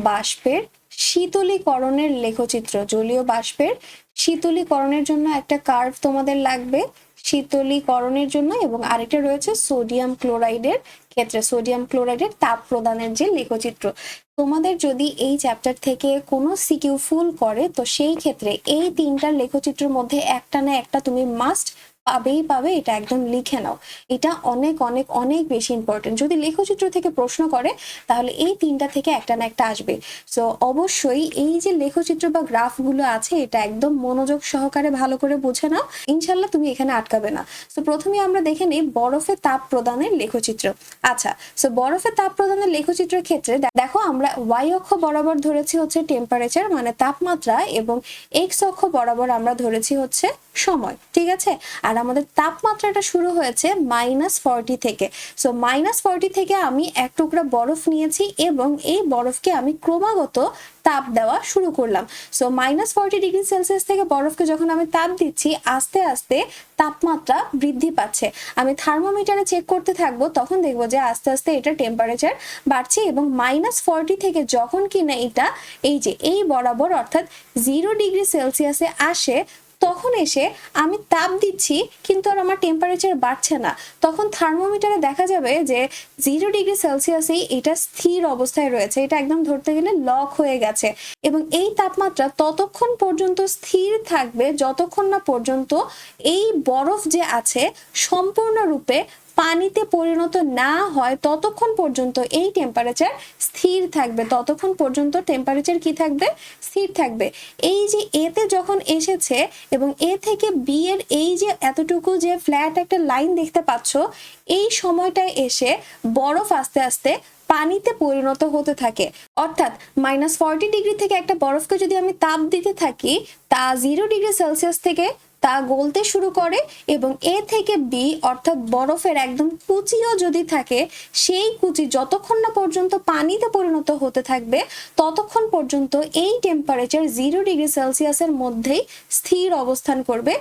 বাষ্পের শীতলীকরণের লেখচিত্র। জলীয় বাষ্পের শীতলীকরণের জন্য একটা কার্ভ তোমাদের লাগবে শীতলীকরণের জন্য, এবং আরেকটা রয়েছে সোডিয়াম ক্লোরাইডের ক্ষেত্রে সোডিয়াম ক্লোরাইডের তাপ প্রদানের যে লেখচিত্র। তোমাদের যদি এই চ্যাপ্টার থেকে কোনো সিকিউ ফুল করে, তো সেই ক্ষেত্রে এই তিনটার লেখচিত্রের মধ্যে একটা না একটা তুমি মাস্ট পাবে, এটা একদম লিখে নাও। এটা অনেক অনেক অনেক বেশি ইম্পর্টেন্ট। যদি লেখচিত্র থেকে প্রশ্ন করে তাহলে এই তিনটা থেকে একটা না একটা আসবে। সো অবশ্যই এই যে লেখচিত্র বা গ্রাফগুলো আছে, এটা একদম মনোযোগ সহকারে ভালো করে বুঝে নাও, ইনশাল্লাহ তুমি এখানে আটকাবে না। সো প্রথমে আমরা দেখে নিই বরফে তাপ প্রদানের লেখচিত্র। আচ্ছা, সো বরফে তাপ প্রদানের লেখচিত্রের ক্ষেত্রে দেখো, আমরা ওয়াই অক্ষ বরাবর ধরেছি হচ্ছে টেম্পারেচার মানে তাপমাত্রা, এবং এক্স অক্ষ বরাবর আমরা ধরেছি হচ্ছে সময়, ঠিক আছে। আর আমাদের তাপমাত্রাটা শুরু হয়েছে -40 থেকে। সো -40 থেকে আমি এক টুকরা বরফ নিয়েছি এবং এই বরফকে আমি ক্রমাগত তাপ দেওয়া শুরু করলাম। সো -40°C থেকে বরফকে যখন আমি তাপ দিচ্ছি, আস্তে আস্তে তাপমাত্রা বৃদ্ধি পাচ্ছে। আমি থার্মোমিটারে চেক করতে থাকবো, তখন দেখবো যে আস্তে আস্তে এটা টেম্পারেচার বাড়ছে, এবং -40 থেকে যখন কিনা এটা এই বরাবর অর্থাৎ 0°C আসে, তখন এসে আমি তাপ দিচ্ছি কিন্তু আর আমার টেম্পারেচার বাড়ছে না। তখন থার্মোমিটারে দেখা যাবে যে 0°C এটা স্থির অবস্থায় রয়েছে, এটা একদম ধরতে গেলে লক হয়ে গেছে। এবং এই তাপমাত্রা ততক্ষণ পর্যন্ত স্থির থাকবে যতক্ষণ না পর্যন্ত এই বরফ যে আছে সম্পূর্ণরূপে পানিতে পরিণত না হয়, ততক্ষণ পর্যন্ত এই টেম্পারেচার স্থির থাকবে। ততক্ষণ পর্যন্ত টেম্পারেচার কি থাকবে? স্থির থাকবে। এই যে এতে যখন এসেছে এবং এ থেকে বি এর এই যে এতটুকু যে ফ্ল্যাট একটা লাইন দেখতে পাচ্ছ, এই সময়টায় এসে বরফ আস্তে আস্তে পানিতে পরিণত হতে থাকে। অর্থাৎ -40 থেকে একটা বরফকে যদি আমি তাপ দিতে থাকি, তা 0°C থেকে তা গলতে শুরু করে, এবং এ থেকে বি অর্থাৎ বরফের একদম কুচিও যদি থাকে, সেই কুচি যতক্ষণ না পর্যন্ত পানিতে পরিণত হতে থাকবে ততক্ষণ পর্যন্ত এই টেম্পারেচার 0°C মধ্যেই স্থির অবস্থান করবে,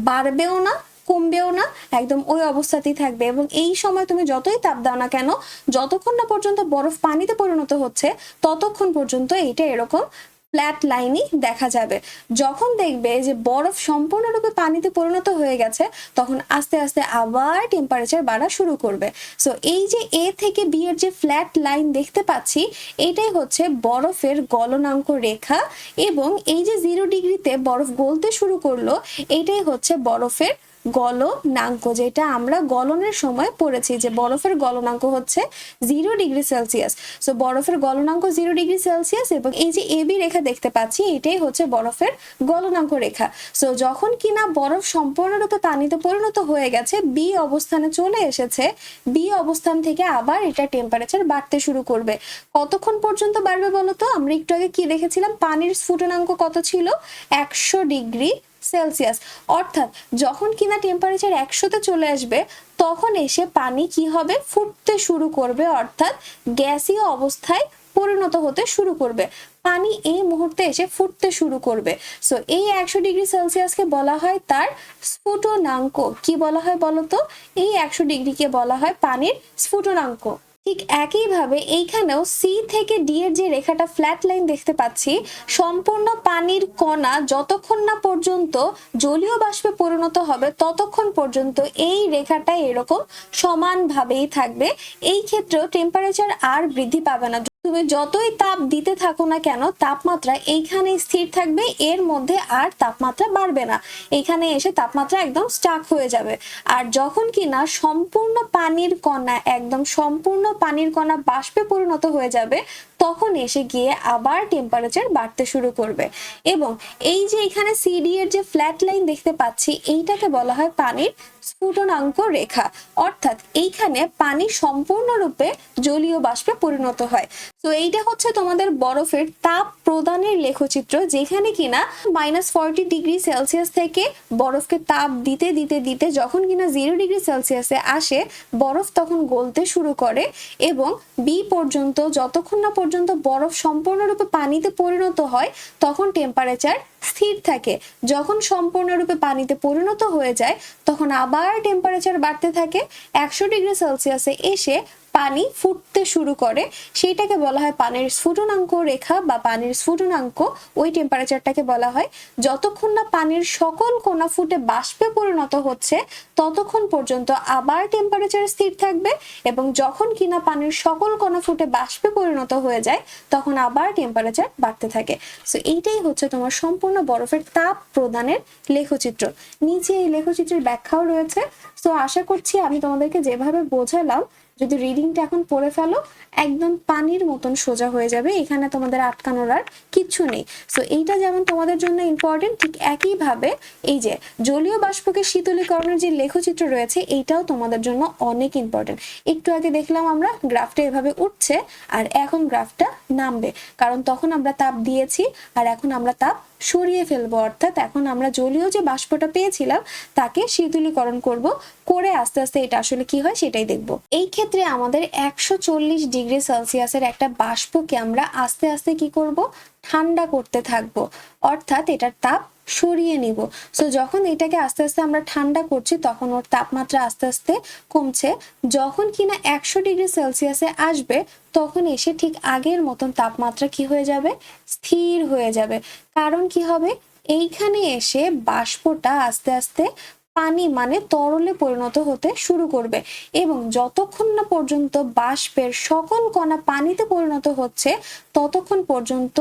বাড়বেও না কমবেও না, একদম ওই অবস্থাতেই থাকবে। এবং এই সময় তুমি যতই তাপ দাও না কেন, যতক্ষণ না পর্যন্ত বরফ পানিতে পরিণত হচ্ছে ততক্ষণ পর্যন্ত এটা এরকম ফ্ল্যাট লাইনই দেখা যাবে। যখন দেখবে যে বরফ সম্পূর্ণরূপে পানিতে পরিণত হয়ে গেছে, তখন আস্তে আস্তে আবার টেম্পারেচার বাড়া শুরু করবে। সো এই যে এ থেকে বি এর যে ফ্ল্যাট লাইন দেখতে পাচ্ছি, এটাই হচ্ছে বরফের গলনাঙ্ক রেখা, এবং এই যে 0°তে বরফ গলতে শুরু করলো, এটাই হচ্ছে বরফের গলনাঙ্ক, যেটা আমরা গলনের সময় পড়েছি যে বরফের গলনাঙ্ক হচ্ছে 0°C। সো বরফের গলনাঙ্ক 0°C, এবং এই যে এবি রেখা দেখতে পাচ্ছি, এটাই হচ্ছে বরফের গলনাঙ্ক রেখা। সো যখন কিনা বরফ সম্পূর্ণরূপে পানিতে পরিণত হয়ে গেছে, বি অবস্থানে চলে এসেছে, বি অবস্থান থেকে আবার এটা টেম্পারেচার বাড়তে শুরু করবে। কতক্ষণ পর্যন্ত বাড়বে বলতো? আমরা একটু আগে কি দেখেছিলাম, পানির স্ফুটনাঙ্ক কত ছিল? 100°C। অর্থাৎ যখন কিনা টেম্পারেচার 100-তে চলে আসবে, তখন এসে পানি কি হবে? ফুটতে শুরু করবে, অর্থাৎ গ্যাসীয় অবস্থায় পরিণত হতে শুরু করবে। পানি এই মুহূর্তে এসে ফুটতে শুরু করবে। সো এই 100°C বলা হয় তার স্ফুটনাঙ্ক। কি বলা হয় বলতো? এই 100°কে বলা হয় পানির স্ফুটনাঙ্ক। ঠিক একইভাবে এইখানেও সি থেকে ডি এর যে রেখাটা ফ্ল্যাট লাইন দেখতে পাচ্ছি, সম্পূর্ণ পানির কণা যতক্ষণ না পর্যন্ত জলীয় বাষ্পে পরিণত হবে ততক্ষণ পর্যন্ত এই রেখাটা এরকম সমানভাবেই থাকবে। এই ক্ষেত্রেও টেম্পারেচার আর বৃদ্ধি পাবে না। তুমি যতই তাপ দিতে থাকো না কেন, তাপমাত্রা এইখানে স্থির থাকবে, এর মধ্যে আর তাপমাত্রা বাড়বে না। এখানে এসে তাপমাত্রা একদম স্টাক হয়ে যাবে। আর যখন কিনা সম্পূর্ণ পানির কণা, একদম সম্পূর্ণ পানির কণা বাষ্পে পরিণত হয়ে যাবে, তখন এসে গিয়ে আবার টেম্পারেচার বাড়তে শুরু করবে। এবং এই যে এখানে সিডি এর যে ফ্ল্যাট লাইন দেখতে পাচ্ছি, এইটাকে বলা হয় পানির স্ফুটনাঙ্ক রেখা। অর্থাৎ এইখানে পানি সম্পূর্ণরূপে জলীয় বাষ্পে পরিণত হয়। তো এইটা হচ্ছে তোমাদের বরফের তাপ প্রদানের লেখচিত্র, যেখানে কিনা -40°C থেকে বরফকে তাপ দিতে দিতে দিতে যখন কিনা 0°C আসে, বরফ তখন গলতে শুরু করে এবং বি পর্যন্ত, যতক্ষণ না পর্যন্ত বরফ সম্পূর্ণরূপে পানিতে পরিণত হয় তখন টেম্পারেচার স্থির থাকে। যখন সম্পূর্ণরূপে পানিতে পরিণত হয়ে যায় তখন আবার টেম্পারেচার বাড়তে থাকে। 100°C এসে পানি ফুটতে শুরু করে, সেইটাকে বলা হয় পানির স্ফুটনাঙ্ক রেখা বা পানির স্ফুটনাঙ্ক। ওই টেম্পারেচারটাকে বলা হয়। যতক্ষণ না পানির সকল কণা ফুটে বাষ্পে পরিণত হচ্ছে ততক্ষণ পর্যন্ত আবার টেম্পারেচার স্থির থাকবে, এবং যখন কিনা পানির সকল কণা ফুটে বাষ্পে পরিণত হয়ে যায় তখন আবার টেম্পারেচার বাড়তে থাকে। সো এইটাই হচ্ছে তোমার সম্পূর্ণ বরফের তাপ প্রদানের লেখচিত্র। নিচে এই লেখচিত্রের ব্যাখ্যাও রয়েছে। সো আশা করছি আমি তোমাদেরকে যেভাবে বোঝালাম, যদি রিডিংটা এখন পড়ে ফেলো একদম পানির মতন সোজা হয়ে যাবে, এখানে তোমাদের আটকানোর আর কিচ্ছু নেই। সো এইটা যেমন তোমাদের জন্য ইম্পর্টেন্ট, ঠিক একইভাবে এই যে জলীয় বাষ্পকে শীতলীকরণের যে লেখচিত্র রয়েছে এইটাও তোমাদের জন্য অনেক ইম্পর্টেন্ট। একটু আগে দেখলাম আমরা গ্রাফটা এভাবে উঠছে আর এখন গ্রাফটা নামবে, কারণ তখন আমরা তাপ দিয়েছি আর এখন আমরা তাপ সরিয়ে ফেলবো, অর্থাৎ এখন আমরা জলীয় যে বাষ্পটা পেয়েছিলাম তাকে শীতলীকরণ করব, করে আস্তে আস্তে এটা আসলে কি হয় সেটাই দেখব। এই ক্ষেত্রে আমাদের 140°C একটা বাষ্পকে আমরা আস্তে আস্তে কি করব, ঠান্ডা করতে থাকবো, অর্থাৎ এটার তাপ সরিয়ে নিব। সো যখন এটাকে আস্তে আস্তে আমরা ঠান্ডা করছি তখন ওর তাপমাত্রা আস্তে আস্তে কমছে। যখন কিনা 100°C আসবে তখন এসে ঠিক আগের মতন তাপমাত্রা কি হয়ে যাবে, স্থির হয়ে যাবে। কারণ কি হবে, এইখানে এসে বাষ্পটা আস্তে আস্তে পানি মানে তরলে পরিণত হতে শুরু করবে, এবং যতক্ষণ না পর্যন্ত বাষ্পের সকল কণা পানিতে পরিণত হচ্ছে ততক্ষণ পর্যন্ত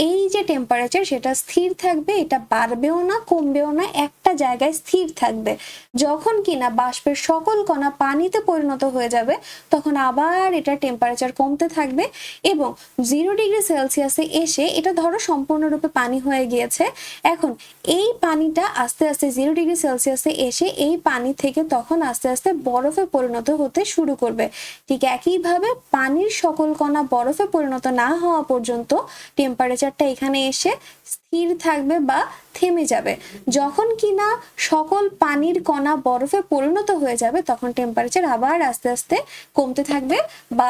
এই যে টেম্পারেচার সেটা স্থির থাকবে, এটা বাড়বেও না কমবেও না, একটা জায়গায় স্থির থাকবে। যখন কিনা বাষ্পের সকল কণা পানিতে পরিণত হয়ে যাবে তখন আবার এটা টেম্পারেচার কমতে থাকবে, এবং 0°C এসে এটা ধরো সম্পূর্ণরূপে পানি হয়ে গিয়েছে। এখন এই পানিটা আস্তে আস্তে 0°C এসে এই পানি থেকে তখন আস্তে আস্তে বরফে পরিণত হতে শুরু করবে। ঠিক একইভাবে পানির সকল কণা বরফে পরিণত না হওয়া পর্যন্ত টেম্পারেচারটা এখানে এসে স্থির থাকবে বা থেমে যাবে। যখন কিনা সকল পানির কণা বরফে পরিণত হয়ে যাবে তখন টেম্পারেচার আবার আস্তে আস্তে কমতে থাকবে বা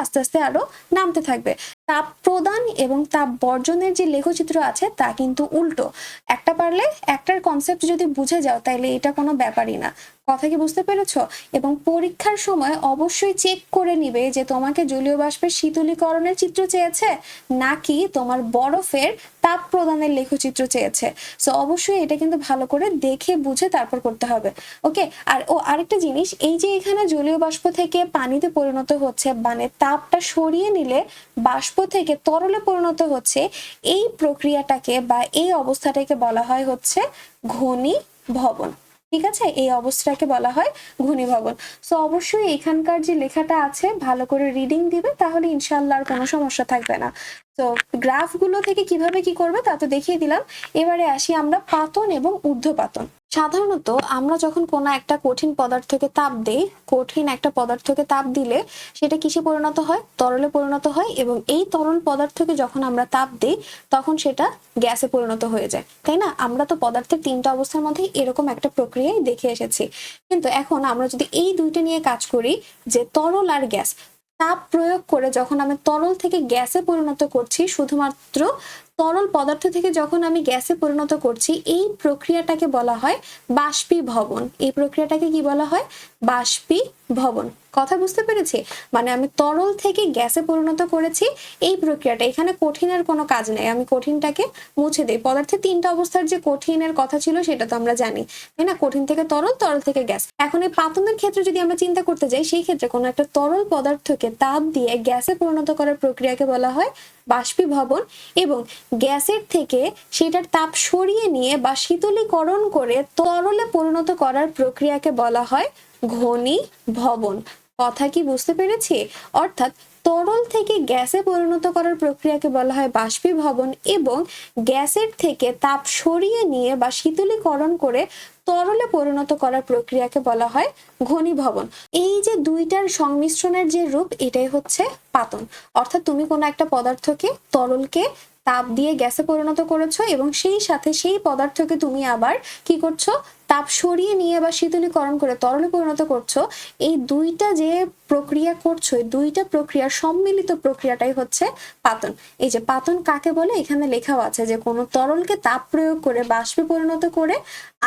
আস্তে আস্তে আরো নামতে থাকবে। তাপ প্রদান এবং তাপ বর্জনের যে লেখচিত্র আছে তা কিন্তু উল্টো। একটা পারলে একটার কনসেপ্ট যদি বুঝে যাও তাহলে এটা কোনো ব্যাপারই না। কথা কি বুঝতে পেরেছো? এবং পরীক্ষার সময় অবশ্যই চেক করে নিবে যে তোমাকে জলীয় বাষ্পের শীতলীকরণের চিত্র চেয়েছে নাকি তোমার বরফের তাপ প্রদানের লেখচিত্র চেয়েছে। সো অবশ্যই এটা কিন্তু ভালো করে দেখে বুঝে তারপর করতে হবে। ওকে, আর আরেকটা জিনিস, এই যে এখানে জলীয় বাষ্প থেকে পানিতে পরিণত হচ্ছে মানে তাপটা সরিয়ে নিলে বাষ্প থেকে তরলে পরিণত হচ্ছে, এই প্রক্রিয়াটাকে বা এই অবস্থাটাকে বলা হয় ঘনীভবন। ঠিক আছে, এই অবস্থাকে বলা হয় ঘনীভবন। সো অবশ্যই এখানকার যে লেখাটা আছে ভালো করে রিডিং দিবে, তাহলে ইনশাআল্লাহ আর কোনো সমস্যা থাকবে না। তো গ্রাফগুলো থেকে কিভাবে কি করবে তা তো দেখিয়ে দিলাম। এবারে আসি আমরা পাতন এবং ঊর্ধ্বপাতন। সাধারণত আমরা যখন কোনো একটা কঠিন পদার্থকে তাপ দেই, কঠিন একটা পদার্থকে তাপ দিলে সেটা কিসে পরিণত হয়, তরলে পরিণত হয়, এবং এই তরল পদার্থকে যখন আমরা তাপ দিই তখন সেটা গ্যাসে পরিণত হয়ে যায়, তাই না? আমরা তো পদার্থের তিনটা অবস্থার মধ্যে এরকম একটা প্রক্রিয়াই দেখে এসেছি। কিন্তু এখন আমরা যদি এই দুইটা নিয়ে কাজ করি, যে তরল আর গ্যাস, তাপ প্রয়োগ করে যখন আমি তরল থেকে গ্যাসে পরিণত করছি, শুধুমাত্র তরল পদার্থ থেকে যখন আমি গ্যাসে পরিণত করছি, এই প্রক্রিয়াটাকে বলা হয় বাষ্পীভবন। এই প্রক্রিয়াটাকে কি বলা হয়? বাষ্পীভবন। কথা বুঝতে পেরেছি? মানে আমি তরল থেকে গ্যাসে পরিণত করেছি, এই প্রক্রিয়াটা, এখানে কঠিনের কোনো কাজ নেই, আমি কঠিনটাকে মুছে দেই। পদার্থের তিনটা অবস্থার যে কঠিনের কথা ছিল সেটা তো আমরা জানি, তাই না? কঠিন থেকে তরল, তরল থেকে গ্যাস। এখন এই পাতনের ক্ষেত্রে যদি আমরা চিন্তা করতে যাই, সেই ক্ষেত্রে কোনো একটা তরল পদার্থকে তাপ দিয়ে গ্যাসে পরিণত করার প্রক্রিয়াকে বলা হয় বাষ্পীভবন, এবং গ্যাসের থেকে সেটার তাপ সরিয়ে নিয়ে বা শীতলীকরণ করে তরলে পরিণত করার প্রক্রিয়াকে বলা হয় ঘনীভবন। কথা কি বুঝতে পেরেছি? অর্থাৎ তরল থেকে গ্যাসে পরিণত করার প্রক্রিয়াকে বলা হয় বাষ্পীভবন, এবং গ্যাসের থেকে তাপ সরিয়ে নিয়ে বা শীতলীকরণ করে তরলে পরিণত করার প্রক্রিয়াকে বলা হয় ঘনীভবন। এই যে দুইটার সংমিশ্রণের যে রূপ, এটাই হচ্ছে পাতন। অর্থাৎ তুমি কোনো একটা পদার্থকে, তরলকে তাপ দিয়ে গ্যাসে পরিণত করেছো এবং সেই সাথে সেই পদার্থকে তুমি আবার কি করছো, তাপ সরিয়ে নিয়ে বা শীতলীকরণ করে তরলে পরিণত করছো। এই দুইটা যে প্রক্রিয়া করছো, এই দুইটা প্রক্রিয়ার সম্মিলিত প্রক্রিয়াটাই হচ্ছে পাতন। এই যে পাতন কাকে বলে এখানে লেখাও আছে যে কোনো তরলকে তাপ প্রয়োগ করে বাষ্পে পরিণত করে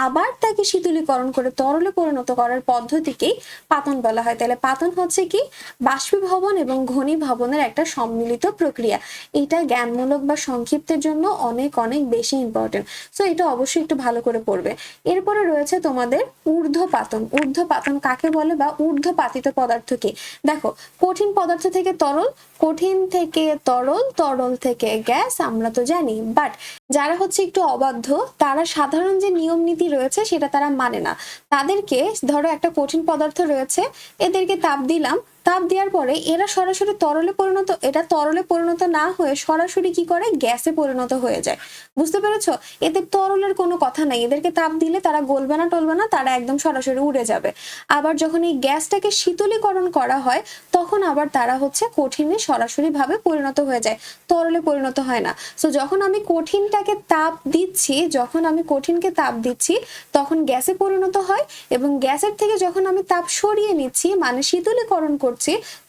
আবার তাকে শীতলীকরণ করে তরলে পরিণত করার পদ্ধতিকেই পাতন বলা হয়। তাহলে পাতন হচ্ছে কি, বাষ্পীভবন এবং ঘনীভবনের একটা সম্মিলিত প্রক্রিয়া। এটা জ্ঞানমূলক বা সংক্ষিপ্তের জন্য অনেক অনেক বেশি ইম্পর্টেন্ট, সো এটা অবশ্যই একটু ভালো করে পড়বে। এরপরে রয়েছে তোমাদের ঊর্ধ্বপাতন। ঊর্ধ্বপাতন কাকে বলে বা ঊর্ধ্বপাতিত পদার্থ কি? দেখো, কঠিন পদার্থ থেকে তরল, কঠিন থেকে তরল, তরল থেকে গ্যাস আমরা তো জানি, বাট যারা হচ্ছে একটু অবাধ্য, তারা সাধারণ যে নিয়ম নীতি রয়েছে সেটা তারা মানে না। তাদেরকে, ধরো একটা কঠিন পদার্থ রয়েছে, এদেরকে তাপ দিলাম, তাপ দেওয়ার পরে এরা সরাসরি তরলে পরিণত, এটা তরলে পরিণত না হয়ে সরাসরি কি করে, গ্যাসে পরিণত হয়ে যায়। বুঝতে পেরেছো? এদের তরলের কোনো কথা নাই, এদেরকে তাপ দিলে তারা গলবে না টলবে না, তারা একদম সরাসরি উড়ে যাবে। আবার যখন এই গ্যাসটাকে শীতলীকরণ করা হয়, তখন আবার তারা হচ্ছে কঠিনে সরাসরি ভাবে পরিণত হয়ে যায়, তরলে পরিণত হয় না। সো যখন আমি কঠিনটাকে তাপ দিচ্ছি, যখন আমি কঠিনকে তাপ দিচ্ছি, তখন গ্যাসে পরিণত হয়, এবং গ্যাসের থেকে যখন আমি তাপ সরিয়ে নিচ্ছি মানে শীতলীকরণ করছি,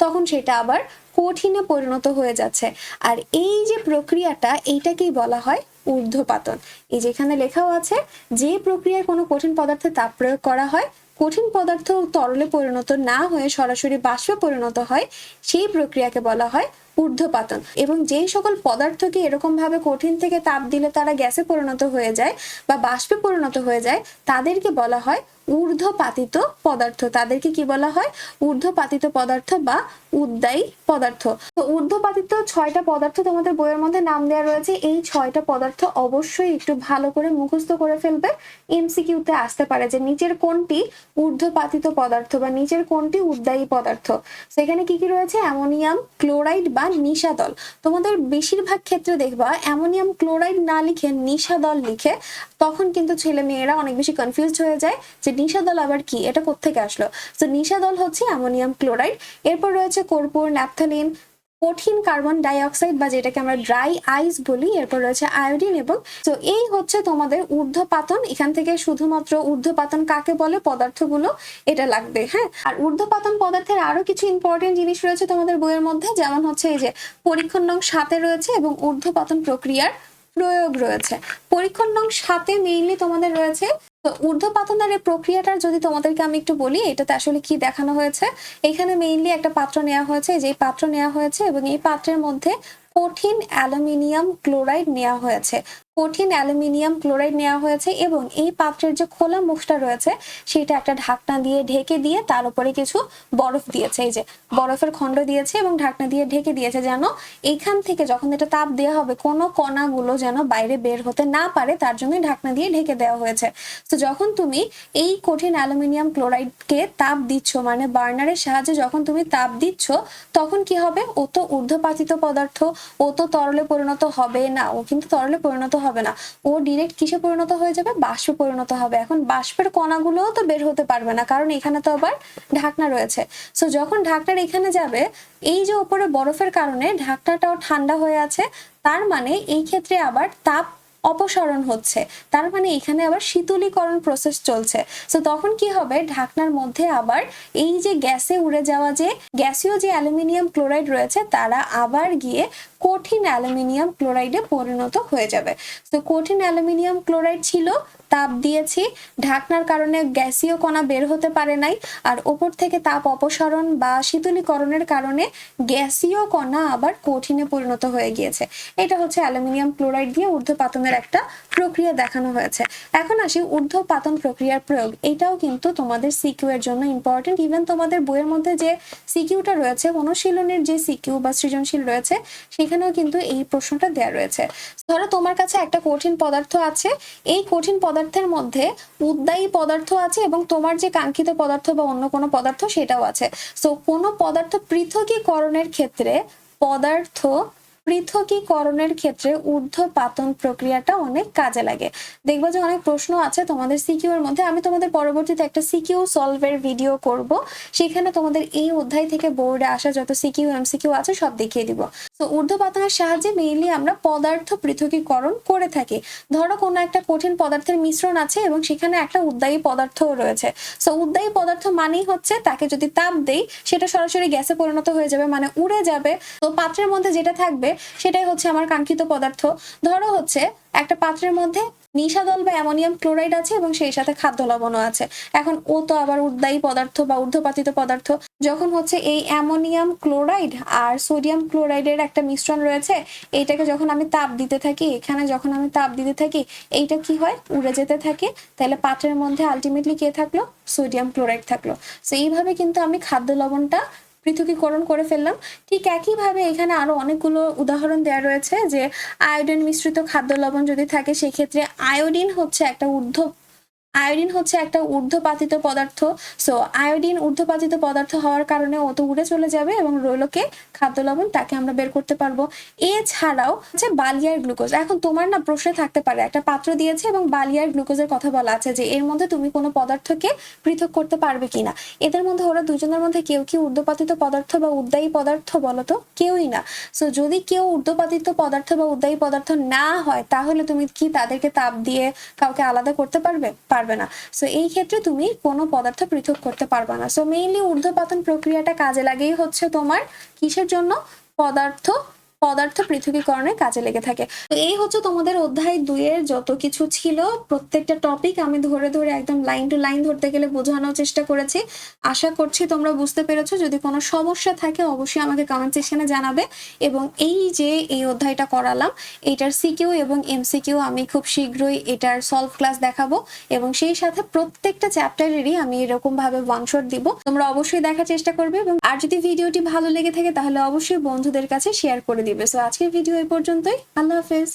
তখন সেটা আবার কঠিনে পরিণত হয়ে যাচ্ছে। আর এই যে প্রক্রিয়াটা, এইটাকেই বলা হয় ঊর্ধ্বপাতন। এই যেখানে লেখাও আছে, যে প্রক্রিয়ায় কোনো কঠিন পদার্থে তাপ প্রয়োগ করা হয়, কঠিন পদার্থ তরলে পরিণত না হয়ে সরাসরি বাষ্পে পরিণত হয়, সেই প্রক্রিয়াকে বলা হয় ঊর্ধ্বপাতন। এবং যেই সকল পদার্থকে এরকম ভাবে কঠিন থেকে তাপ দিলে তারা গ্যাসে পরিণত হয়ে যায় বা বাষ্পে পরিণত হয়ে যায়, তাদেরকে বলা হয় ঊর্ধ্বপাতিত পদার্থ। তাদেরকে কি বলা হয়? ঊর্ধ্বপাতিত পদার্থ বা উদ্বায়ী পদার্থ। তো ঊর্ধ্বপাতিত 6টা পদার্থ তোমাদের বইয়ের মধ্যে নাম দেওয়া রয়েছে। এই 6টা পদার্থ অবশ্যই একটু ভালো করে মুখস্থ করে ফেলবে। এমসিকিউতে আসতে পারে যে নিচের কোনটি ঊর্ধ্বপাতিত পদার্থ বা নিচের কোনটি উদ্বায়ী পদার্থ। সেখানে কি কি রয়েছে? অ্যামোনিয়াম ক্লোরাইড বা নিশাদল। তোমাদের বেশিরভাগ ক্ষেত্রে দেখবা অ্যামোনিয়াম ক্লোরাইড না লিখে নিশাদল লিখে, তখন কিন্তু ছেলে মেয়েরা অনেক বেশি কনফিউজড হয়ে যায় যে নিশাদল আবার কি, এটা কোত্থেকে আসলো। তো নিশাদল হচ্ছে অ্যামোনিয়াম ক্লোরাইড। এরপর রয়েছে কর্পূর, ন্যাপথালিন, কঠিন কার্বন ডাই অক্সাইড বা যেটাকে আমরা ড্রাই আইস বলি। এরপর রয়েছে আয়োডিন। এবং তো এই হচ্ছে তোমাদের ঊর্ধ্বপাতন। এখান থেকে শুধুমাত্র ঊর্ধ্বপাতন কাকে বলে পদার্থগুলো এটা লাগবে, হ্যাঁ। আর ঊর্ধ্বপাতন পদার্থের আরো কিছু ইম্পর্টেন্ট জিনিস রয়েছে তোমাদের বইয়ের মধ্যে, যেমন হচ্ছে এই যে পরীক্ষণ নং 7 রয়েছে এবং ঊর্ধ্বপাতন প্রক্রিয়ার প্রয়োগ রয়েছে। পরীক্ষণ নং 7 মেইনলি তোমাদের রয়েছে। তো ঊর্ধ্বপাতনের এই প্রক্রিয়াটা যদি তোমাদেরকে আমি একটু বলি, এটাতে আসলে কি দেখানো হয়েছে। এখানে মেইনলি একটা পাত্র নেওয়া হয়েছে, যে পাত্র নেওয়া হয়েছে এবং এই পাত্রের মধ্যে কঠিন অ্যালুমিনিয়াম ক্লোরাইড নেওয়া হয়েছে। কঠিন অ্যালুমিনিয়াম ক্লোরাইড নেওয়া হয়েছে এবং এই পাত্রের যে খোলা মুখটা রয়েছে সেটা একটা ঢাকনা দিয়ে ঢেকে দিয়ে তার উপরে কিছু বরফ দিয়েছে। এই যে বরফের খণ্ড দিয়েছে এবং ঢাকনা দিয়ে ঢেকে দিয়েছে, যেন এইখান থেকে যখন এটা তাপ দেওয়া হবে কোনো কণাগুলো যেন বাইরে বের হতে না পারে, তার জন্য ঢাকনা দিয়ে ঢেকে দেওয়া হয়েছে। তো যখন তুমি এই কঠিন অ্যালুমিনিয়াম ক্লোরাইডকে তাপ দিচ্ছ, মানে বার্নারের সাহায্যে যখন তুমি তাপ দিচ্ছ, তখন কি হবে? ও তো ঊর্ধ্বপাতিত পদার্থ, ও তো তরলে পরিণত হবে না, ও কিন্তু তরলে পরিণত হবে না, ও ডিরেক্ট কিসে পরিণত হয়ে যাবে? বাষ্পে পরিণত হবে। এখন বাষ্পের কণাগুলোও তো বের হতে পারবে না, কারণ এখানে তো আবার ঢাকনা রয়েছে। সো যখন ঢাকনার এখানে যাবে, এই যে উপরে বরফের কারণে ঢাকনাটাও ঠান্ডা হয়ে আছে, তার মানে এই ক্ষেত্রে আবার তাপ অপসারণ হচ্ছে, তার মানে এখানে আবার শীতলীকরণ প্রসেস চলছে। তো তখন কি হবে? ঢাকনার মধ্যে আবার এই যে গ্যাসে উড়ে যাওয়া যে গ্যাসীয় যে অ্যালুমিনিয়াম ক্লোরাইড রয়েছে, তারা আবার গিয়ে কঠিন অ্যালুমিনিয়াম ক্লোরাইডে পরিণত হয়ে যাবে। তো কঠিন অ্যালুমিনিয়াম ক্লোরাইড ছিল, তাপ দিয়েছি, ঢাকনার কারণে গ্যাসীয় কণা বের হতে পারে নাই, আর ওপর থেকে তাপ অপসারণ বা শীতলীকরণের কারণে গ্যাসীয় কণা আবার কঠিনে পরিণত হয়ে গিয়েছে। এটা হচ্ছে অ্যালুমিনিয়াম ক্লোরাইড দিয়ে ঊর্ধ্বপাতনের একটা প্রক্রিয়া দেখানো হয়েছে। এখন আসি ঊর্ধ্বপাতন প্রক্রিয়ার প্রয়োগ। এটাও কিন্তু তোমাদের সিকিউ এর জন্য ইম্পর্টেন্ট। ইভেন তোমাদের বইয়ের মধ্যে যে সিকিউটা রয়েছে, অনুশীলনের যে সিকিউ বা সৃজনশীল রয়েছে, সেখানেও কিন্তু এই প্রশ্নটা দেওয়া রয়েছে। ধরো তোমার কাছে একটা কঠিন পদার্থ আছে, এই কঠিন পদার্থের মধ্যে উদ্বায়ী পদার্থ আছে এবং তোমার যে কাঙ্ক্ষিত পদার্থ বা অন্য কোনো পদার্থ সেটাও আছে। সো কোনো পদার্থ পৃথকীকরণের ক্ষেত্রে পদার্থ পৃথকীকরণের ক্ষেত্রে ঊর্ধ্বপাতন প্রক্রিয়াটা অনেক কাজে লাগে। দেখবা যে অনেক প্রশ্ন আছে তোমাদের সিকিউ এর মধ্যে, আমি তোমাদের পরবর্তীতে একটা সিকিউ সলভের ভিডিও করব, সেখানে তোমাদের এই অধ্যায় থেকে বোর্ডে আসা যত সিকিউ এমসিকিউ আছে সব দেখিয়ে দিব। তো ঊর্ধ্বপাতনের সাহায্যে মেইনলি আমরা পদার্থ পৃথকীকরণ করে থাকি। ধরো কোনো একটা কঠিন পদার্থের মিশ্রণ আছে এবং সেখানে একটা উদ্বায়ী পদার্থও রয়েছে। সো উদ্বায়ী পদার্থ মানেই হচ্ছে তাকে যদি তাপ দেই সেটা সরাসরি গ্যাসে পরিণত হয়ে যাবে, মানে উড়ে যাবে। তো পাত্রের মধ্যে যেটা থাকবে সেটাই হচ্ছে আমার কাঙ্ক্ষিত পদার্থ। ধরো হচ্ছে একটা পাত্রের মধ্যে নিশাদল বা অ্যামোনিয়াম ক্লোরাইড আছে এবং সেই সাথে খাদ্য লবণও আছে। এখন ও তো আবার উদ্বায়ী পদার্থ বা ঊর্ধ্বপাতিত পদার্থ। যখন হচ্ছে এই অ্যামোনিয়াম ক্লোরাইড আর সোডিয়াম ক্লোরাইডের একটা মিশ্রণ রয়েছে, এইটাকে যখন আমি তাপ দিতে থাকি, এখানে যখন আমি তাপ দিতে থাকি, এইটা কি হয়, উড়ে যেতে থাকে। তাহলে পাত্রের মধ্যে আলটিমেটলি কে থাকলো, সোডিয়াম ক্লোরাইড থাকলো। সো এইভাবে কিন্তু আমি খাদ্য লবণটা পৃথকীকরণ করে ফেললাম। ঠিক একইভাবে এখানে আরো অনেকগুলো উদাহরণ দেওয়া রয়েছে যে আয়োডিন মিশ্রিত খাদ্য লবণ যদি থাকে, সেক্ষেত্রে আয়োডিন হচ্ছে একটা ঊর্ধ্বপাতিত পদার্থ। সো আয়োডিন ঊর্ধ্বপাতিত পদার্থ হওয়ার কারণে ও তো উড়ে চলে যাবে এবং রইলকে খাদ্য লবণ, তাকে আমরা বের করতে পারবো। এছাড়াও হচ্ছে বালিয়ার গ্লুকোজ। এখন তোমার না প্রশ্নে থাকতে পারে, একটা পাত্র দিয়েছে এবং বালিয়ার গ্লুকোজের কথা বলা আছে যে এর মধ্যে তুমি কোনো পদার্থকে পৃথক করতে পারবে কিনা। এদের মধ্যে ওরা দুজনের মধ্যে কেউ কি ঊর্ধ্বপাতিত পদার্থ বা উদ্বায়ী পদার্থ বলতো? কেউই না। সো যদি কেউ ঊর্ধ্বপাতিত পদার্থ বা উদ্বায়ী পদার্থ না হয়, তাহলে তুমি কি তাদেরকে তাপ দিয়ে কাউকে আলাদা করতে পারবে? পারবে না। সো এই ক্ষেত্রে তুমি কোনো পদার্থ পৃথক করতে পারবে না। সো মেইনলি ঊর্ধ্বপাতন প্রক্রিয়াটা কাজে লাগেই হচ্ছে তোমার কিসের জন্য, পদার্থ পৃথকীকরণে কাজে লেগে থাকে। তো এই হচ্ছে তোমাদের অধ্যায় 2 এর যত কিছু ছিল, প্রত্যেকটা টপিক আমি ধরে ধরে একদম লাইন টু লাইন ধরতে গেলে বোঝানোর চেষ্টা করেছি। আশা করছি তোমরা বুঝতে পেরেছো। যদি কোনো সমস্যা থাকে অবশ্যই আমাকে কমেন্ট সেকশনে জানাবে। এবং এই যে এই অধ্যায়টা করালাম, এটার সিকিউ এবং এমসিকিউ আমি খুব শীঘ্রই এটার সলভ ক্লাস দেখাবো এবং সেই সাথে প্রত্যেকটা চ্যাপ্টারেরই আমি এরকম ভাবে ওয়ান শট দিব। তোমরা অবশ্যই দেখার চেষ্টা করবে এবং আর যদি ভিডিওটি ভালো লেগে থাকে তাহলে অবশ্যই বন্ধুদের কাছে শেয়ার করে দিবে। সো আজকের ভিডিও এই পর্যন্তই। আল্লাহ হাফেজ।